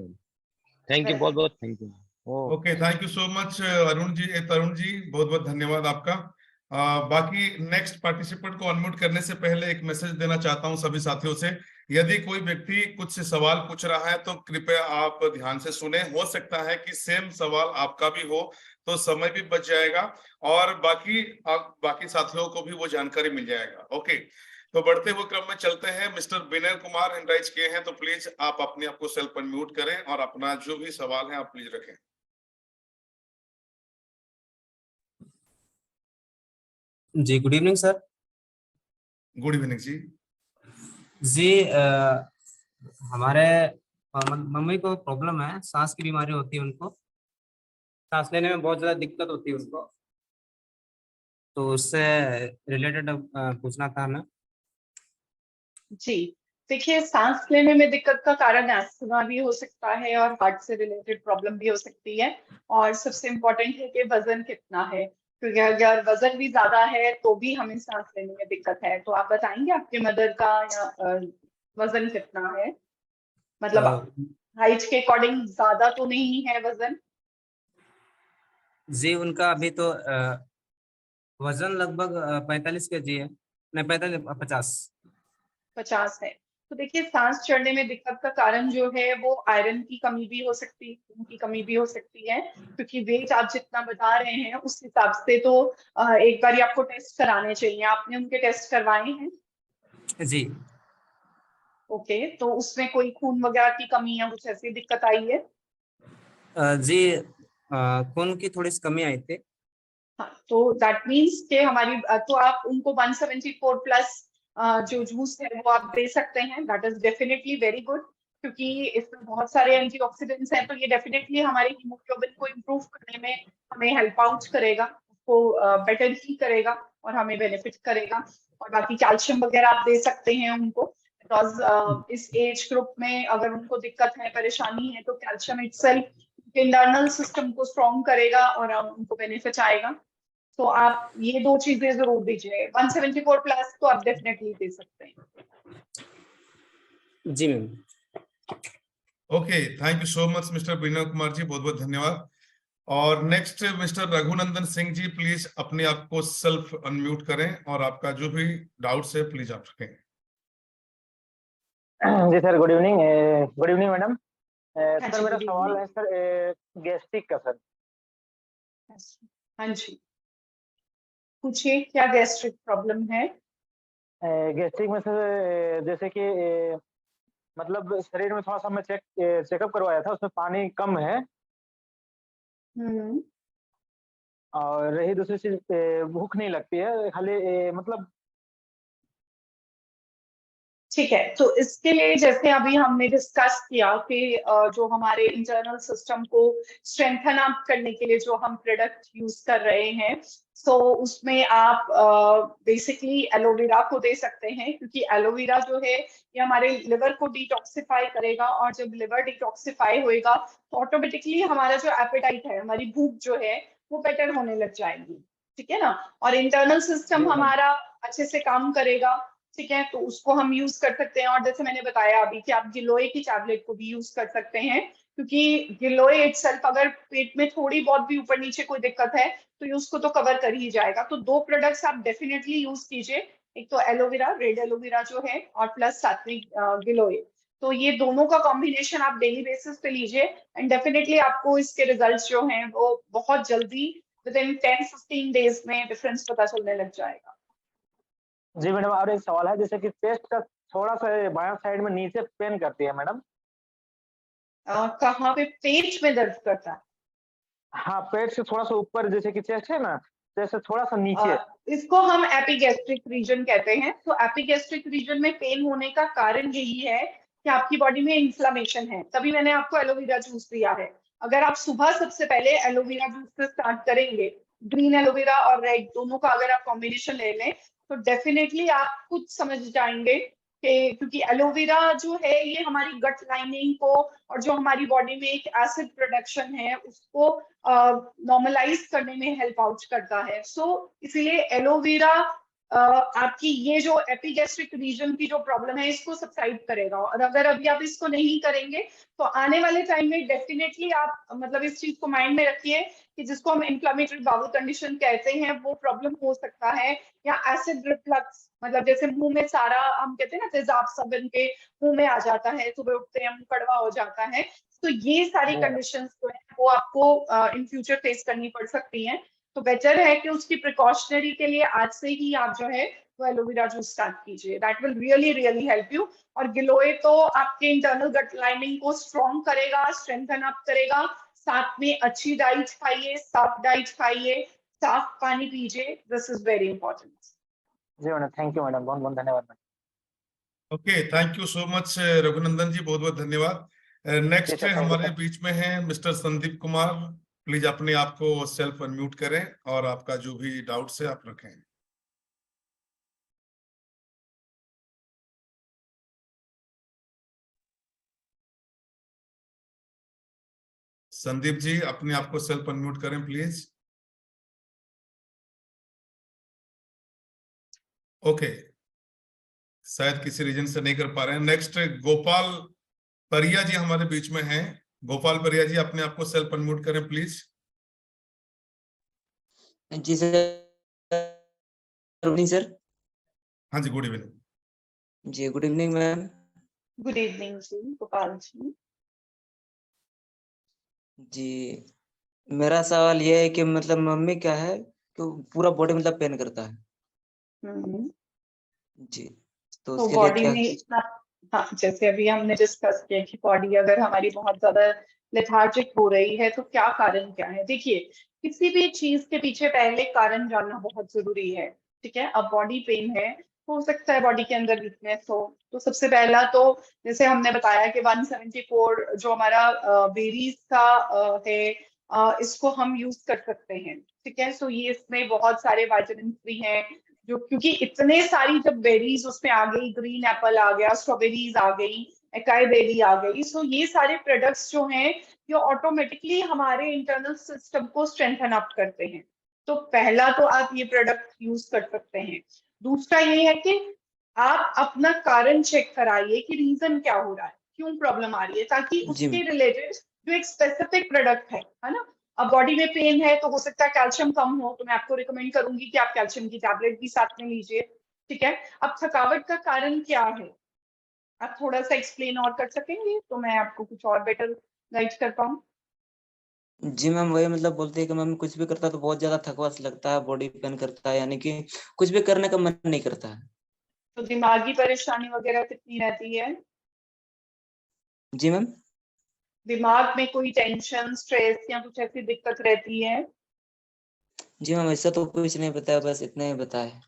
थैंक यू, बहुत बहुत thank you. Okay, thank you so much Arun ji, Tarun ji, बहुत बहुत धन्यवाद आपका। बाकी नेक्स्ट पार्टिसिपेंट को अनम्यूट करने से पहले एक मैसेज देना चाहता हूं सभी साथियों से। यदि कोई व्यक्ति कुछ सवाल पूछ रहा है तो कृपया आप ध्यान से सुने, हो सकता है कि सेम सवाल आपका भी हो, तो समय भी बच जाएगा और बाकी साथियों को भी वो जानकारी मिल जाएगा। ओके, तो बढ़ते हुए क्रम में चलते हैं। Mister Vinay Kumar hand raise किए हैं, तो प्लीज आप अपने आप को सेल्फ अनम्यूट करें और अपना जो भी सवाल है आप प्लीज रखें। जी, good evening sir. Good evening जी। जी, हमारे मम्मी को प्रॉब्लम है, सांस की बीमारी होती है उनको, सांस लेने में बहुत ज्यादा दिक्कत होती है उनको, तो उससे रिलेटेड पूछना था हमें। जी देखिए, सांस लेने में दिक्कत का कारण अस्थमा भी हो सकता है और हार्ट से रिलेटेड प्रॉब्लम भी हो सकती है, और सबसे इम्पोर्टेंट है कि वजन कितना है। क्योंकि अगर वजन भी ज्यादा है तो भी हमें सांस लेने में दिक्कत है। तो आप बताएंगे आपके मदर का या वजन कितना है, मतलब हाइट के अकॉर्डिंग ज्यादा तो नहीं है वजन? जी उनका अभी तो वजन लगभग 45 kg है, नहीं 50। 50 है। तो देखिए, सांस चढ़ने में दिक्कत का कारण जो है वो आयरन की कमी भी हो सकती है, खून की कमी भी हो सकती है, क्योंकि वेट आप जितना बता रहे हैं उस हिसाब से तो एक बार आपको टेस्ट कराने चाहिए। आपने उनके टेस्ट करवाए हैं? जी ओके, तो उसमें कोई खून वगैरह की कमी या कुछ ऐसी दिक्कत आई है? जी खून की थोड़ी सी कमी आई थी। हाँ, तो दैट मीन्स कि हमारी तो आप उनको 174 प्लस जो जूस है वो आप दे सकते हैं। That is definitely very good, क्योंकि इसमें बहुत सारे एंटीऑक्सीडेंट्स हैं, तो ये डेफिनेटली हमारे हीमोग्लोबिन को इम्प्रूव करने में हमें हेल्प आउट करेगा, उसको बेटर ही करेगा और हमें बेनिफिट करेगा। और बाकी कैल्शियम वगैरह आप दे सकते हैं उनको, बिकॉज इस एज ग्रुप में अगर उनको दिक्कत है, परेशानी है, तो कैल्शियम इटसेल्फ इंटरनल सिस्टम को स्ट्रॉन्ग करेगा और उनको बेनिफिट आएगा। तो आप ये दो चीजें जरूर दीजिए। 174 प्लस तो आप डेफिनेटली दे सकते हैं। जी ma'am. Okay, thank you so much mister Vinay Kumar ji, बहुत बहुत धन्यवाद। और next mister Raghunandan Singh ji, please अपने आप को सेल्फ अनम्यूट करें और आपका जो भी डाउट्स है प्लीज आप रखें। जी sir, good evening. Good evening madam. हाँ सर जी, मेरा गुड सवाल इवनिंग। है सर गैस्ट्रिक का सर। हाँ जी, पूछिए क्या गैस्ट्रिक प्रॉब्लम है? गैस्ट्रिक में सर जैसे कि मतलब शरीर में थोड़ा सा मैं चेकअप करवाया था, उसमें पानी कम है। हम्म, और रही दूसरी चीज, भूख नहीं लगती है, खाली मतलब। ठीक है। तो इसके लिए जैसे अभी हमने डिस्कस किया कि जो हमारे इंटरनल सिस्टम को स्ट्रेंथन अप करने के लिए जो हम प्रोडक्ट यूज कर रहे हैं, सो उसमें आप बेसिकली एलोवेरा को दे सकते हैं, क्योंकि एलोवेरा जो है ये हमारे लिवर को डिटॉक्सिफाई करेगा, और जब लिवर डिटॉक्सिफाई होएगा तो ऑटोमेटिकली हमारा जो एपेटाइट है, हमारी भूख जो है वो बेटर होने लग जाएगी। ठीक है ना? और इंटरनल जी सिस्टम मैडम। हमारा अच्छे से काम करेगा। ठीक है, तो उसको हम यूज कर सकते हैं। और जैसे मैंने बताया अभी कि आप गिलोय की टैबलेट को भी यूज कर सकते हैं, क्योंकि गिलोय इटसेल्फ अगर पेट में थोड़ी बहुत भी ऊपर नीचे कोई दिक्कत है तो ये उसको तो कवर कर ही जाएगा। तो दो प्रोडक्ट्स आप डेफिनेटली यूज कीजिए, एक तो एलोवेरा, रेड एलोवेरा जो है, और प्लस साथ में गिलोय। तो ये दोनों का कॉम्बिनेशन आप डेली बेसिस पे लीजिए, एंड डेफिनेटली आपको इसके रिजल्ट्स जो हैं वो बहुत जल्दी विद इन 10-15 डेज में डिफरेंस पता चलने लग जाएगा। जी मैडम, और एक सवाल है, जैसे कि चेस्ट का थोड़ा सा बायां साइड में नीचे पेन करती है मैडम। कहाँ पे पेट में दर्द करता है? हाँ, पेट से थोड़ा सा ऊपर, जैसे कि चेस्ट है ना, चेस्ट से थोड़ा सा नीचे। इसको हम एपिगैस्ट्रिक रीजन कहते हैं। तो एपिगैस्ट्रिक रीजन में पेन होने का कारण यही है कि आपकी बॉडी में इन्फ्लामेशन है, तभी मैंने आपको एलोवेरा जूस दिया है। अगर आप सुबह सबसे पहले एलोवेरा जूस से स्टार्ट करेंगे, ग्रीन एलोवेरा और रेड दोनों का अगर आप कॉम्बिनेशन ले लें, तो डेफिनेटली आप खुद समझ जाएंगे कि, क्योंकि एलोवेरा जो है ये हमारी गट लाइनिंग को और जो हमारी बॉडी में एक एसिड प्रोडक्शन है उसको नॉर्मलाइज करने में हेल्प आउट करता है। सो इसलिए एलोवेरा आपकी ये जो एपिगैस्ट्रिक रीजन की जो प्रॉब्लम है इसको सबसाइड करेगा। और अगर अभी आप इसको नहीं करेंगे तो आने वाले टाइम में डेफिनेटली आप मतलब इस चीज को माइंड में रखिए कि जिसको हम इन्फ्लामेटरी बाउल कंडीशन कहते हैं वो प्रॉब्लम हो सकता है, या एसिड रिफ्लक्स, मतलब जैसे मुंह में सारा, हम कहते हैं ना तेजाब सब इनके मुंह में आ जाता है, सुबह उठते हैं मुंह कड़वा हो जाता है। तो ये सारी जी मैडम। कंडीशंस जो है वो आपको इन फ्यूचर फेस करनी पड़ सकती हैं। तो बेटर है कि उसकी प्रिकॉशनरी के लिए आज से ही आप जो है वो एलोवेरा जूस स्टार्ट कीजिए। That will really really help you. और गिलोय तो आपके इंटरनल गट लाइनिंग को स्ट्रॉन्ग करेगा, स्ट्रेंथन अप करेगा। साथ में अच्छी डाइट खाइए, साफ डाइट खाइए, साफ पानी पीजिए। This is very important. जी मैडम, थैंक यू मैडम, बहुत बहुत धन्यवाद madam. Okay, thank you so much Raghunandan ji, बहुत बहुत धन्यवाद। जी नेक्स्ट सर, थैंक यू हमारे सर। बीच में है मिस्टर संदीप कुमार। प्लीज अपने आप को सेल्फ अनम्यूट करें और आपका जो भी डाउट्स है आप रखें। संदीप जी, अपने आप को सेल्फ अनम्यूट करें प्लीज। ओके, शायद किसी रीजन से नहीं कर पा रहे हैं। नेक्स्ट गोपाल परिया जी हमारे बीच में हैं। गोपाल परिया जी, अपने आप को सेल्फ अनम्यूट करें प्लीज। जी सर, गुड इवनिंग सर। हाँ जी, गुड इवनिंग। जी good evening ma'am. Good evening जी गोपाल जी। जी मेरा सवाल ये है कि मतलब मम्मी क्या है कि पूरा बॉडी मतलब पेन करता है हम्म। जी, तो तो उसके लिए बॉडी क्या? में इतना, हाँ जैसे अभी हमने डिस्कस किया कि बॉडी अगर हमारी बहुत ज्यादा लेथार्जिक हो रही है तो क्या कारण क्या है। देखिए, किसी भी चीज के पीछे पहले कारण जानना बहुत जरूरी है। ठीक है, अब बॉडी पेन है, हो सकता है बॉडी के अंदर वीकनेस हो। तो सबसे पहला तो जैसे हमने बताया कि 174 जो हमारा बेरीज का है, इसको हम यूज कर सकते हैं। ठीक है, सो ये इसमें बहुत सारे विटामिन भी हैं, जो क्योंकि इतने सारी जब बेरीज उसमें आ गई, ग्रीन एप्पल आ गया, स्ट्रॉबेरीज आ गई, एकाई बेरी आ गई, सो ये सारे प्रोडक्ट्स जो हैं ये ऑटोमेटिकली हमारे इंटरनल सिस्टम को स्ट्रेंथन अप करते हैं। तो पहला तो आप ये प्रोडक्ट यूज कर सकते हैं। दूसरा ये है कि आप अपना कारण चेक कराइए कि रीजन क्या हो रहा है, क्यों प्रॉब्लम आ रही है, ताकि जी उसके रिलेटेड जो एक स्पेसिफिक प्रोडक्ट है ना। अब बॉडी में पेन है तो हो सकता है कैल्शियम कम हो, तो मैं आपको रिकमेंड करूंगी कि आप कैल्शियम की टैबलेट भी साथ में लीजिए। ठीक है, अब थकावट का कारण क्या है, आप थोड़ा सा एक्सप्लेन और कर सकेंगे तो मैं आपको कुछ और बेटर गाइड कर पाऊँ। जी मैम, वही मतलब बोलते हैं कि मैम कुछ भी करता है तो बहुत ज्यादा थकवा सा लगता है, बॉडी पेन करता है, यानी कि कुछ भी करने का मन नहीं करता है। तो दिमागी परेशानी वगैरह कितनी रहती है, जी मैम। दिमाग में कोई टेंशन स्ट्रेस या कुछ ऐसी दिक्कत रहती है। जी मैम, ऐसा तो कुछ नहीं बताया, बस इतना ही बताया।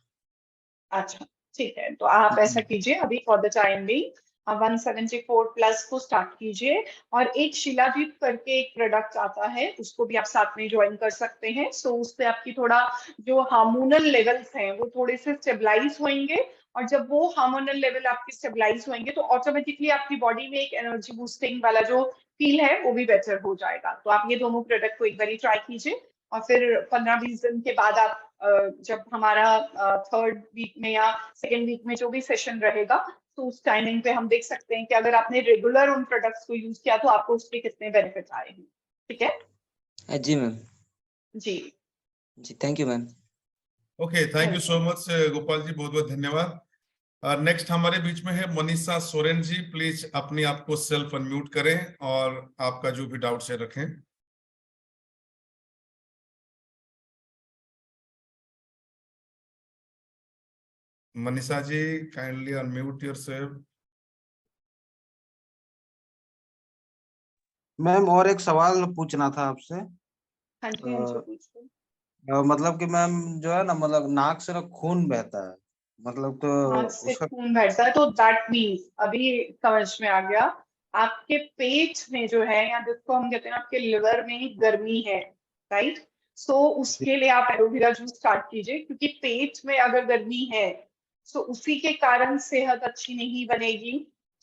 अच्छा, ठीक है, तो आप ऐसा जी कीजिए अभी फॉर द टाइम भी 174 प्लस को स्टार्ट कीजिए, और एक शिलाजीत करके एक प्रोडक्ट आता है उसको भी आप साथ में ज्वाइन कर सकते हैं। सो उससे आपकी थोड़ा जो हार्मोनल लेवल्स हैं वो थोड़े से स्टेबलाइज होंगे, और जब वो हार्मोनल लेवल आपके स्टेबलाइज होंगे तो ऑटोमेटिकली आपकी बॉडी में एक एनर्जी बूस्टिंग वाला जो फील है वो भी बेटर हो जाएगा। तो आप ये दोनों प्रोडक्ट को एक बार ट्राई कीजिए, और फिर 15-20 दिन के बाद आप जब हमारा थर्ड वीक में या सेकेंड वीक में जो भी सेशन रहेगा, तो उस टाइमिंग पे हम देख सकते हैं कि अगर आपने रेगुलर उन प्रोडक्ट्स को यूज किया तो आपको उसके कितने बेनिफिट आए हैं। ठीक है जी मैम। जी। जी thank you ma'am. Okay, thank you so much Gopal ji, बहुत बहुत धन्यवाद। नेक्स्ट हमारे बीच में है मनीषा सोरेन जी। प्लीज अपने आप को सेल्फ अनम्यूट करें और आपका जो भी डाउट है रखें। Manisha ji, kindly unmute yourself. Ma'am और एक सवाल पूछना था आपसे। हाँ जी, हाँ जी, पूछो। मतलब कि मैम जो है ना, मतलब नाक से ना खून बहता है, मतलब तो आंख से उसका। खून बहता है तो दैट मीन्स अभी समझ में आ गया, आपके पेट में जो है, या जिसको हम कहते हैं आपके लिवर में गर्मी है, राइट। सो उसके लिए आप एलोवेरा जूस स्टार्ट कीजिए, क्योंकि पेट में अगर गर्मी है तो उसी के कारण सेहत अच्छी नहीं बनेगी,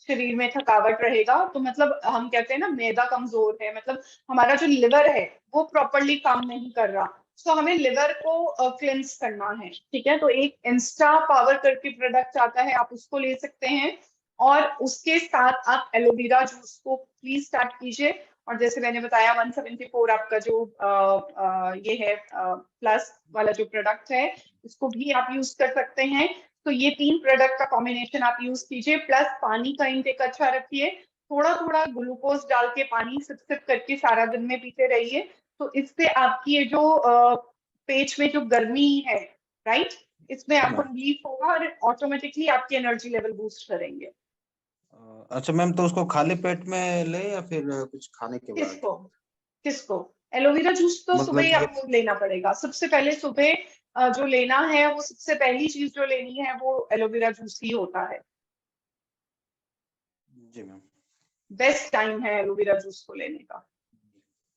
शरीर में थकावट रहेगा। तो मतलब हम कहते हैं ना मैदा कमजोर है, मतलब हमारा जो लिवर है वो प्रॉपरली काम नहीं कर रहा। सो हमें लिवर को क्लेंस करना है। ठीक है, तो एक इंस्टा पावर करके प्रोडक्ट आता है, आप उसको ले सकते हैं, और उसके साथ आप एलोवेरा जूस को प्लीज स्टार्ट कीजिए। और जैसे मैंने बताया 174 आपका जो ये है प्लस वाला जो प्रोडक्ट है, इसको भी आप यूज कर सकते हैं। तो ये 3 प्रोडक्ट का कॉम्बिनेशन आप यूज कीजिए, प्लस पानी का इंटेक अच्छा रखिए, थोड़ा थोड़ा ग्लूकोज डाल के पानी सिप सिप करके सारा दिन में पीते रहिए। तो इससे आपकी ये जो पेट में जो गर्मी है, राइट, इसमें आपको रिलीफ होगा और ऑटोमेटिकली आपकी एनर्जी लेवल बूस्ट करेंगे। अच्छा मैम, तो उसको खाली पेट में ले या फिर कुछ खाने के बाद? किसको किसको एलोवेरा जूस तो सुबह मतलब ही ये। आपको लेना पड़ेगा। सबसे पहले सुबह जो लेना है, वो सबसे पहली चीज जो लेनी है वो एलोवेरा जूस ही होता है। जी मैम। बेस्ट टाइम है एलोवेरा जूस को लेने का।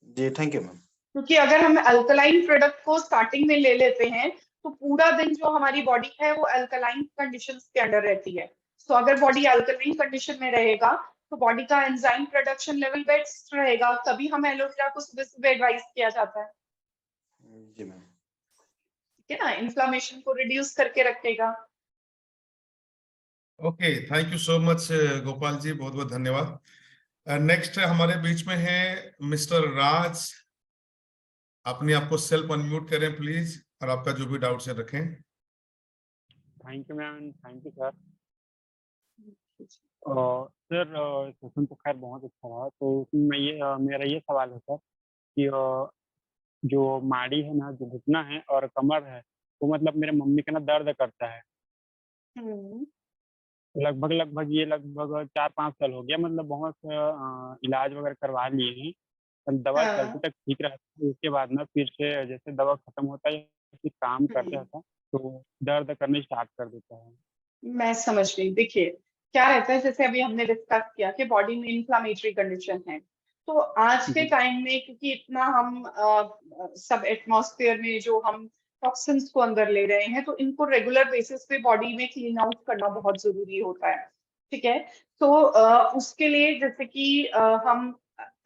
जी थैंक यू मैम। क्योंकि अगर हम अल्कलाइन प्रोडक्ट को स्टार्टिंग में ले लेते हैं तो पूरा दिन जो हमारी बॉडी है वो अल्कलाइन कंडीशंस के अंडर रहती है। तो अगर बॉडी अल्कलाइन कंडीशन में रहेगा तो बॉडी का एंजाइम प्रोडक्शन लेवल बेस्ट रहेगा, तभी हमें एलोवेरा को सुबह सुबह एडवाइस किया जाता है। जी मैम। ठीक है ना, इन्फ्लामेशन को रिड्यूस करके रखेगा। Okay, thank you so much Gopal ji, बहुत बहुत धन्यवाद। नेक्स्ट हमारे बीच में है मिस्टर राज। अपने आपको सेल्फ अनम्यूट करें प्लीज, और आपका जो भी डाउट है रखें। Thank you ma'am, thank you sir. Sir session तो खैर बहुत अच्छा रहा। तो उसमें मेरा ये सवाल है सर कि जो माड़ी है ना, जो घुटना है और कमर है, वो मतलब मेरे मम्मी का ना दर्द करता है। हम्म, लगभग 4-5 साल हो गया। मतलब बहुत इलाज वगैरह करवा लिए हैं, पर दवा चलती हाँ, तक ठीक रहती है। उसके बाद ना फिर से जैसे दवा खत्म होता है या फिर काम करते हम्म, रहता है तो दर्द करने स्टार्ट कर देता है। मैं समझ गई। देखिए, क्या रहता है, जैसे अभी हमने डिस्कस किया कि बॉडी में इन्फ्लामेटरी कंडीशन है, तो आज के जी टाइम में क्योंकि इतना हम सब एटमॉस्फेयर में जो हम टॉक्सिन्स को अंदर ले रहे हैं, तो इनको रेगुलर बेसिस पे बॉडी में क्लीन आउट करना बहुत जरूरी होता है। ठीक है। तो उसके लिए जैसे कि हम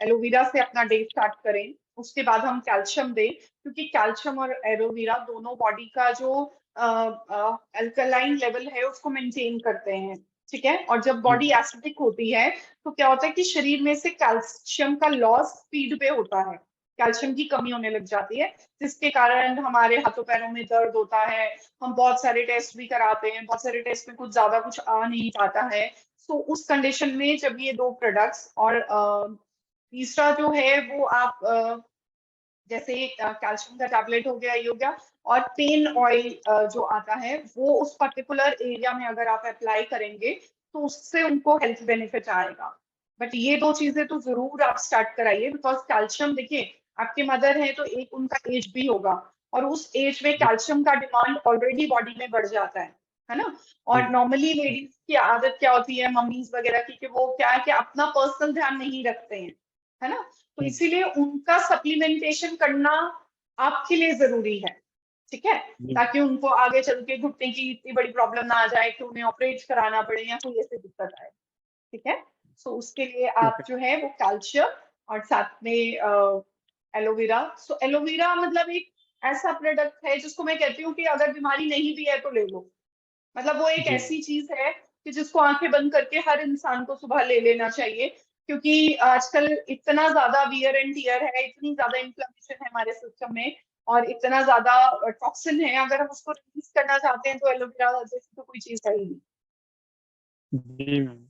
एलोवेरा से अपना डे स्टार्ट करें, उसके बाद हम कैल्शियम दें, क्योंकि कैल्शियम और एलोवेरा दोनों बॉडी का जो अल्कलाइन लेवल है उसको मेंटेन करते हैं। ठीक है। और जब जी बॉडी एसिडिक होती है तो क्या होता है कि शरीर में से कैल्शियम का लॉस स्पीड पे होता है, कैल्शियम की कमी होने लग जाती है, जिसके कारण हमारे हाथों पैरों में दर्द होता है। हम बहुत सारे टेस्ट भी कराते हैं, बहुत सारे टेस्ट में कुछ ज्यादा कुछ आ नहीं पाता है। तो उस कंडीशन में जब ये दो प्रोडक्ट्स और तीसरा जो है वो आप जैसे कैल्शियम का टैबलेट हो गया, ये हो गया, और पेन ऑयल जो आता है वो उस पर्टिकुलर एरिया में अगर आप अप्लाई करेंगे तो उससे उनको हेल्थ बेनिफिट आएगा। बट ये दो चीजें तो जरूर आप स्टार्ट कराइए, बिकॉज कैल्शियम देखिए, आपके मदर है तो एक उनका एज भी होगा, और उस एज में जी कैल्शियम का डिमांड ऑलरेडी बॉडी में बढ़ जाता है ना। और जी नॉर्मली लेडीज की आदत क्या होती है, मम्मीज वगैरह की, कि वो क्या है कि अपना पर्सनल ध्यान नहीं रखते हैं, है ना। तो जी इसीलिए उनका सप्लीमेंटेशन करना आपके लिए जरूरी है। ठीक है। जी ताकि उनको आगे चल के घुटने की इतनी बड़ी प्रॉब्लम ना आ जाए कि उन्हें ऑपरेट कराना पड़े या कोई ऐसी दिक्कत आए। ठीक है। सो उसके लिए ठीक आप है। जो है वो कैल्शियम और साथ में एलोवेरा। सो एलोवेरा मतलब एक ऐसा प्रोडक्ट है जिसको मैं कहती हूँ कि अगर बीमारी नहीं भी है तो ले लो। मतलब वो एक जी ऐसी चीज है कि जिसको आंखें बंद करके हर इंसान को सुबह ले लेना चाहिए, क्योंकि आजकल इतना ज्यादा वियर एंड टीयर है, इतनी ज्यादा इन्फ्लेमेशन है हमारे सिस्टम में, और इतना ज्यादा टॉक्सिन है, अगर हम उसको रिलीज करना चाहते हैं तो एलोवेरा जैसी तो कोई चीज है ही नहीं। जी मैम,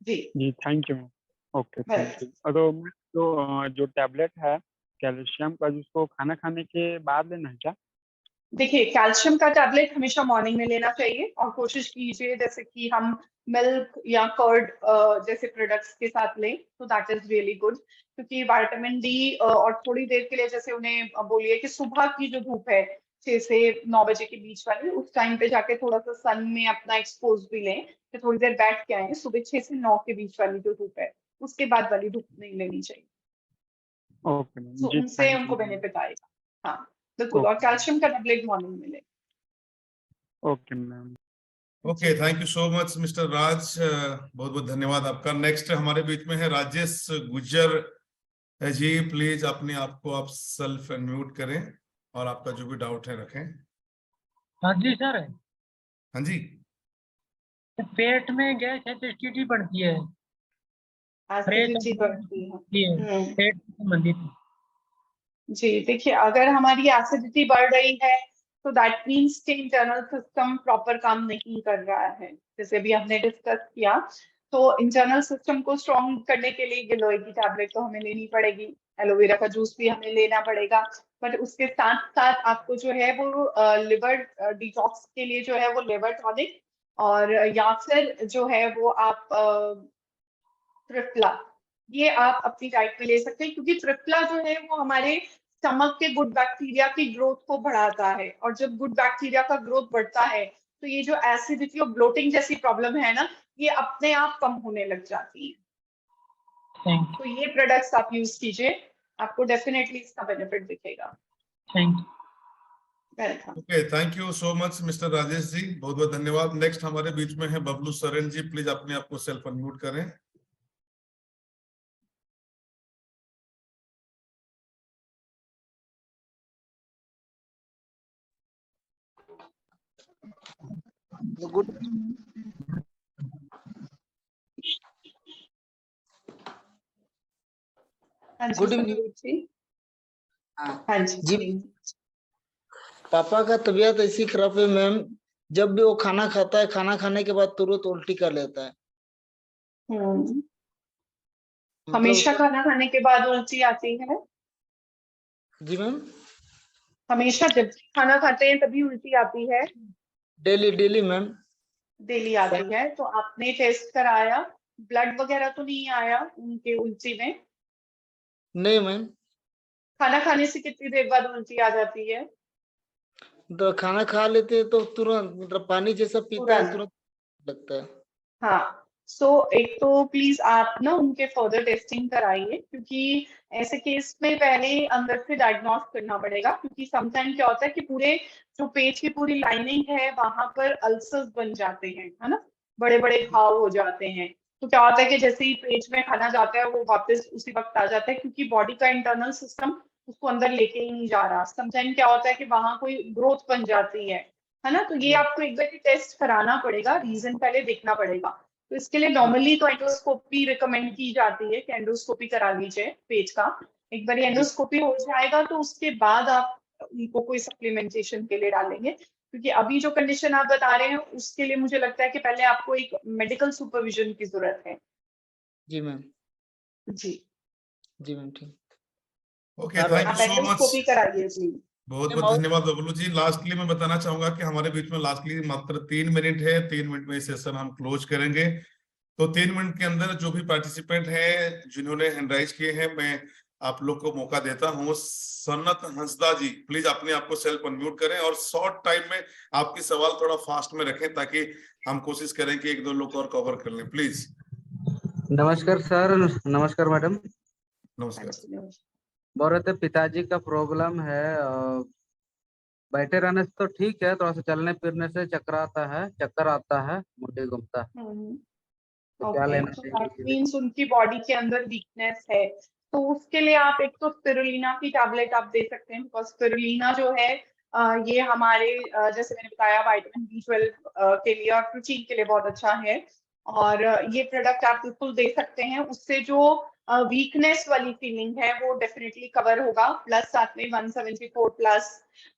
जी, जी thank you ma'am. Okay thank welcome. You. और जो टैबलेट है कैल्शियम का, जिसको खाना खाने के बाद लेना है क्या? देखिए, कैल्शियम का टैबलेट हमेशा मॉर्निंग में लेना चाहिए, और कोशिश कीजिए जैसे कि हम मिल्क या कर्ड जैसे प्रोडक्ट्स के साथ लें, तो दैट इज रियली गुड। क्योंकि विटामिन डी और थोड़ी देर के लिए जैसे उन्हें बोलिए कि सुबह की जो धूप है 6 से 9 बजे के बीच वाली, उस टाइम पे जाके थोड़ा सा सन में अपना एक्सपोज भी लें, कि थोड़ी देर बैठ के आए। सुबह 6 से 9 के बीच वाली जो धूप है, उसके बाद वाली धूप नहीं लेनी चाहिए। ओके मैम, सो जी उनसे थैंक उनको यू मैम। बेनिफिट आएगा। हाँ, बिल्कुल। और ओके मैम, कैल्शियम का टैबलेट मॉर्निंग में लें। Okay ma'am. Okay, thank you so much mister Raj, बहुत बहुत धन्यवाद आपका। नेक्स्ट हमारे बीच में है राजेश गुज्जर जी। प्लीज अपने आप को आप सेल्फ अनम्यूट करें, और आपका जो भी डाउट है रखें। हाँ जी सर, हाँ जी। पेट में गैस एसिडिटी बढ़ती है, फ्रेश एसिडिटी बढ़ती है। है, हम्म, पेट से संबंधित। जी देखिए, अगर हमारी एसिडिटी बढ़ रही है तो दैट मीन्स कि इंटरनल सिस्टम प्रॉपर काम नहीं कर रहा है। जैसे भी हमने डिस्कस किया, तो इंटरनल सिस्टम को स्ट्रॉन्ग करने के लिए गिलोय की टैबलेट तो हमें लेनी पड़ेगी, एलोवेरा का जूस भी हमें लेना पड़ेगा। बट उसके साथ साथ आपको जो है वो लिवर डिटॉक्स के लिए जो है वो लिवर टॉनिक, और या फिर जो है वो आप त्रिफला, ये आप अपनी डाइट में ले सकते हैं, क्योंकि त्रिफला जो है वो हमारे स्टमक के गुड बैक्टीरिया की ग्रोथ को बढ़ाता है, और जब गुड बैक्टीरिया का ग्रोथ बढ़ता है तो ये जो एसिडिटी और ब्लोटिंग जैसी प्रॉब्लम है ना, ये अपने आप कम होने लग जाती है। थैंक तो ये प्रोडक्ट्स आप यूज कीजिए, आपको डेफिनेटली इसका बेनिफिट दिखेगा। You. Welcome. Okay, thank you so much mister Rajesh ji, बहुत बहुत धन्यवाद। नेक्स्ट हमारे बीच में है बबलू सरन जी। प्लीज अपने आप को सेल्फ अनम्यूट करें। गुड हाँ जी गुड इवनिंग। संदीप जी। हाँ हाँ जी जी, पापा का तबीयत ऐसी खराब है मैम, जब भी वो खाना खाता है, खाना खाने के बाद तुरंत उल्टी कर लेता है। हम्म, मतलब हमेशा खाना खाने के बाद उल्टी आती है? जी मैम, हमेशा जब भी खाना खाते हैं तभी उल्टी आती है? Daily daily ma'am. डेली आती है? तो आपने टेस्ट कराया, ब्लड वगैरह तो नहीं आया उनके उल्टी में? नहीं मैम, खाना खाने से कितनी देर बाद उल्टी आ जाती है? तो खाना खा लेते हैं तो तुरंत, मतलब पानी जैसा पीता है तुरंत? तुरंत लगता है। हाँ, सो एक तो प्लीज आप ना उनके फर्दर टेस्टिंग कराइए, क्योंकि ऐसे केस में पहले अंदर से डायग्नोस करना पड़ेगा, क्योंकि समटाइम क्या होता है कि पूरे जो पेट की पूरी लाइनिंग है वहां पर अल्सर्स बन जाते हैं, है ना, बड़े बड़े घाव हो जाते हैं। तो क्या होता है कि जैसे ही पेट में खाना जाता है वो वापस उसी वक्त आ जाता है, क्योंकि बॉडी का इंटरनल सिस्टम उसको अंदर लेके ही नहीं जा रहा। समटाइम क्या होता है कि वहां कोई ग्रोथ बन जाती है ना। तो ये आपको एक बार टेस्ट कराना पड़ेगा, रीजन पहले देखना पड़ेगा। तो इसके लिए नॉर्मली तो एंडोस्कोपी रिकमेंड की जाती है कि एंडोस्कोपी करा लीजिए पेट का। एक बार एंडोस्कोपी हो जाएगा तो उसके बाद आप उनको कोई सप्लीमेंटेशन के लिए डालेंगे, क्योंकि अभी जो कंडीशन आप बता रहे हैं उसके लिए मुझे लगता है कि पहले आपको एक मेडिकल सुपरविजन की जरूरत है। जी मैम, जी, जी मैम, ठीक। ओके, थैंक आप यू सो मच। एंडोस्कोपी कराइए जी। बहुत बहुत धन्यवाद बबलू जी। लास्टली मैं बताना चाहूंगा कि हमारे बीच में लास्टली मात्र 3 मिनट है, 3 मिनट में सेशन हम क्लोज करेंगे। तो 3 मिनट के अंदर जो भी पार्टिसिपेंट हैं जिन्होंने हैंड राइज किए हैं, मैं आप लोग को मौका देता हूँ। सन्नत हंसदा जी, प्लीज अपने आप को सेल्फ अनम्यूट करें और शॉर्ट टाइम में आपकी सवाल थोड़ा फास्ट में रखें, ताकि हम कोशिश करें कि 1-2 लोग और कवर कर लें। प्लीज। नमस्कार सर, नमस्कार मैडम। नमस्कार। बोल रहे थे पिताजी का प्रॉब्लम है, बैठे रहने से तो ठीक है, थोड़ा सा चलने फिरने से चक्कर आता है, मुंडी घूमता है। तो क्या ओके, लेना तो चाहिए दैट इसके लिए? मीन्स उनकी बॉडी के अंदर वीकनेस है। तो उसके लिए आप एक तो स्पिरुलिना की टैबलेट आप दे सकते हैं, बिकॉज स्पिरुलिना जो है ये हमारे जैसे मैंने बताया विटामिन B12 के लिए और प्रोटीन के लिए बहुत अच्छा है। और ये प्रोडक्ट आप बिल्कुल दे सकते हैं, उससे जो वीकनेस वाली फीलिंग है वो डेफिनेटली कवर होगा। प्लस साथ में 174 प्लस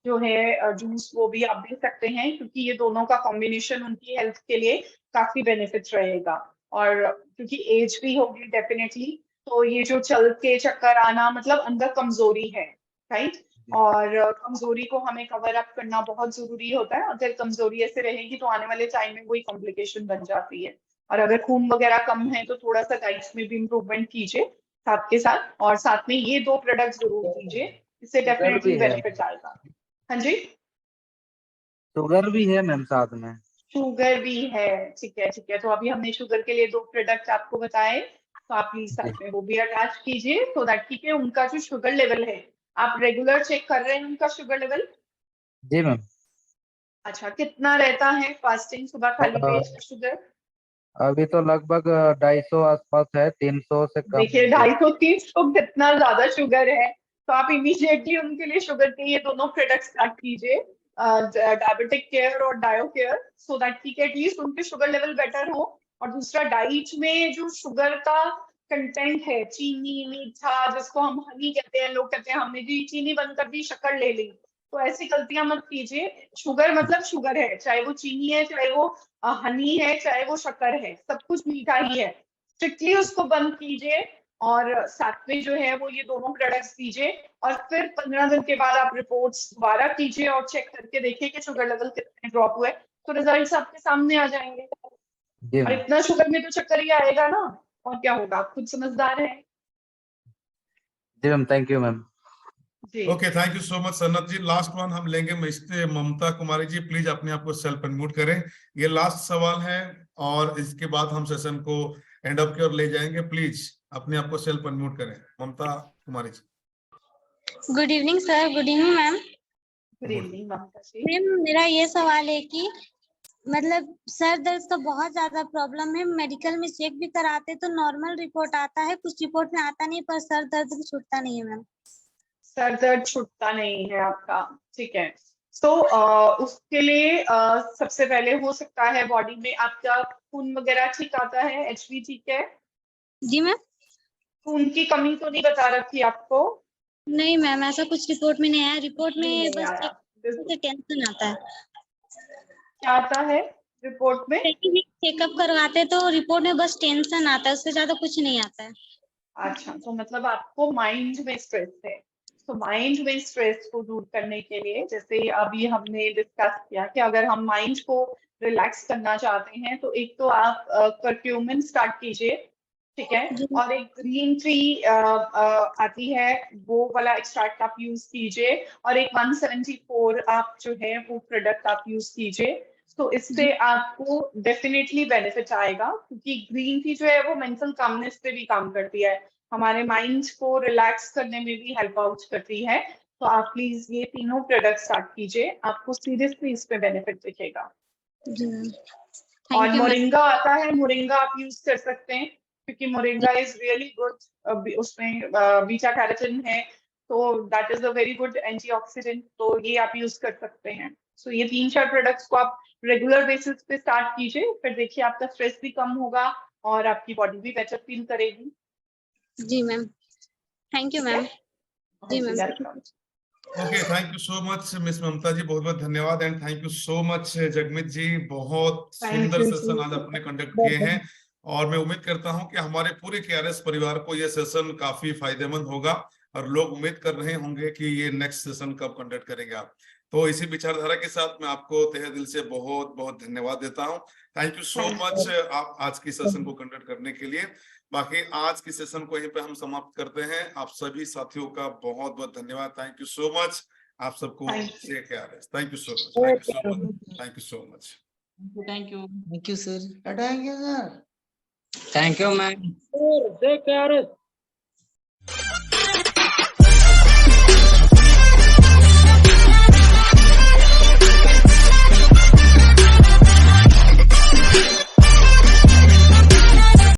जो है जूस वो भी आप दे सकते हैं, क्योंकि ये दोनों का कॉम्बिनेशन उनकी हेल्थ के लिए काफी बेनिफिट रहेगा। और क्योंकि एज भी होगी डेफिनेटली, तो ये जो चल के चक्कर आना मतलब अंदर कमजोरी है, राइट। और कमजोरी को हमें कवर अप करना बहुत जरूरी होता है। अगर कमजोरी ऐसे रहेगी तो आने वाले टाइम में वही कॉम्प्लिकेशन बन जाती है। और अगर खून वगैरह कम है तो थोड़ा सा डाइट में भी इम्प्रूवमेंट कीजिए साथ के साथ, और साथ में ये 2 प्रोडक्ट जरूर कीजिए, इससे शुगर डेफिनेटली भी है, बेनिफिट आएगा। हाँ जी, शुगर भी है मैम साथ में। शुगर भी है, ठीक है ठीक है। तो अभी हमने शुगर के लिए 2 प्रोडक्ट आपको बताए, तो आप प्लीज साथ में वो भी अटैच कीजिए, सो दैट ठीक है उनका जो शुगर लेवल है आप रेगुलर चेक कर रहे हैं उनका शुगर लेवल? जी मैम। अच्छा, कितना रहता है फास्टिंग सुबह खाली पेट का शुगर? अभी तो लगभग 250 आसपास है, 300 से कम देखिए नहीं। 250-300 कितना ज्यादा शुगर है। तो आप इमीडिएटली उनके लिए शुगर के ये दोनों प्रोडक्ट स्टार्ट कीजिए, डायबिटिक केयर और डायो केयर, सो दैट ठीक है एटलीस्ट उनके शुगर लेवल बेटर हो। और दूसरा, डाइट में जो शुगर का कंटेंट है, चीनी मीठा जिसको हम हनी कहते हैं, लोग कहते हैं हमने जी चीनी बंद कर दी शक्कर ले ली, तो ऐसी गलतियां मत कीजिए। शुगर मतलब शुगर है, चाहे वो चीनी है, चाहे वो हनी है, चाहे वो शक्कर है, सब कुछ मीठा ही है। स्ट्रिक्टली उसको बंद कीजिए, और साथ में जो है वो ये दोनों प्रोडक्ट्स दीजिए। और फिर 15 दिन के बाद आप रिपोर्ट्स दोबारा कीजिए और चेक करके देखिए कि शुगर लेवल कितने ड्रॉप हुए, तो रिजल्ट्स आपके सामने आ जाएंगे। जी और मैम। इतना शुगर में तो चक्कर ही आएगा ना, और क्या होगा, आप खुद समझदार हैं। जी मैम, थैंक यू मैम। जी, okay, thank you so much Sannat ji. Last one हम लेंगे ममता कुमारी जी, प्लीज अपने आप को सेल्फ अनम्यूट करें। ये लास्ट सवाल है और इसके बाद हम सेशन को एंड अप की ओर ले जाएंगे। प्लीज अपने आप को सेल्फ अनम्यूट करें, Mamta Kumari ji. Good evening sir, good evening ma'am. Good evening Mamta ji. Ma'am मेरा ये सवाल है कि मतलब सर दर्द का बहुत ज्यादा प्रॉब्लम है, मेडिकल में चेक भी कराते तो नॉर्मल रिपोर्ट आता है, कुछ रिपोर्ट में आता नहीं, पर सर दर्द भी छूटता नहीं है मैम। सर दर्द छूटता नहीं है आपका, ठीक है। तो उसके लिए सबसे पहले हो सकता है बॉडी में आपका खून वगैरह ठीक आता है, HB ठीक है? जी मैम। खून की कमी तो नहीं बता रखी आपको? नहीं मैम, ऐसा कुछ रिपोर्ट में नहीं आया। रिपोर्ट में नहीं बस आया। बिल्कुल। टेंशन आता है। क्या आता है रिपोर्ट में? चेकअप करवाते तो रिपोर्ट में बस टेंशन आता है, उससे ज्यादा कुछ नहीं आता है। अच्छा, तो मतलब आपको माइंड में स्ट्रेस है। तो माइंड में स्ट्रेस को दूर करने के लिए, जैसे अभी हमने डिस्कस किया कि अगर हम माइंड को रिलैक्स करना चाहते हैं तो एक तो आप कर्क्यूमिन स्टार्ट कीजिए, ठीक है, जी। और एक ग्रीन टी आती है, वो वाला एक्सट्रैक्ट आप यूज कीजिए, और एक 174 आप जो है वो प्रोडक्ट आप यूज कीजिए। तो इससे आपको डेफिनेटली बेनिफिट आएगा, क्योंकि ग्रीन टी जो है वो मेंटल कामनेस पे भी काम करती है, हमारे माइंड को रिलैक्स करने में भी हेल्प आउट करती है। तो आप प्लीज ये तीनों प्रोडक्ट स्टार्ट कीजिए, आपको सीरियसली इस पे बेनिफिट दिखेगा। जी मैम, और थैंक यू मैम। मोरिंगा आता है, मोरिंगा आप यूज कर सकते हैं, क्योंकि मोरिंगा इज रियली गुड, उसमें बीटा कैरोटीन है, तो that is a very good antioxidant, तो ये आप यूज कर सकते हैं। सो ये 3-4 प्रोडक्ट्स को आप रेगुलर बेसिस पे स्टार्ट कीजिए, फिर देखिए आपका स्ट्रेस भी कम होगा और आपकी बॉडी भी बेटर फील करेगी। जी मैम, थैंक यू मैम। जी ma'am. Welcome. Okay, thank you so much miss Mamta ji, बहुत बहुत धन्यवाद। And thank you so much Jagmeet ji, बहुत Thank सुंदर you, सेशन जी। आज आपने कंडक्ट किए हैं, और मैं उम्मीद करता हूं कि हमारे पूरे केआरएस परिवार को यह सेशन काफी फायदेमंद होगा, और लोग उम्मीद कर रहे होंगे कि ये नेक्स्ट सेशन कब कंडक्ट करेंगे आप। तो इसी विचारधारा के साथ मैं आपको तहे दिल से बहुत बहुत धन्यवाद देता हूं। थैंक यू सो मच आप आज की सेशन को कंडक्ट करने के लिए। बाकी आज की सेशन को यहीं पे हम समाप्त करते हैं। आप सभी साथियों का बहुत बहुत धन्यवाद। Thank you so much. आप सबको thank you so much, thank you so much, thank you so much. Thank you. Thank you sir. Thank you sir. Thank you ma'am. Take care.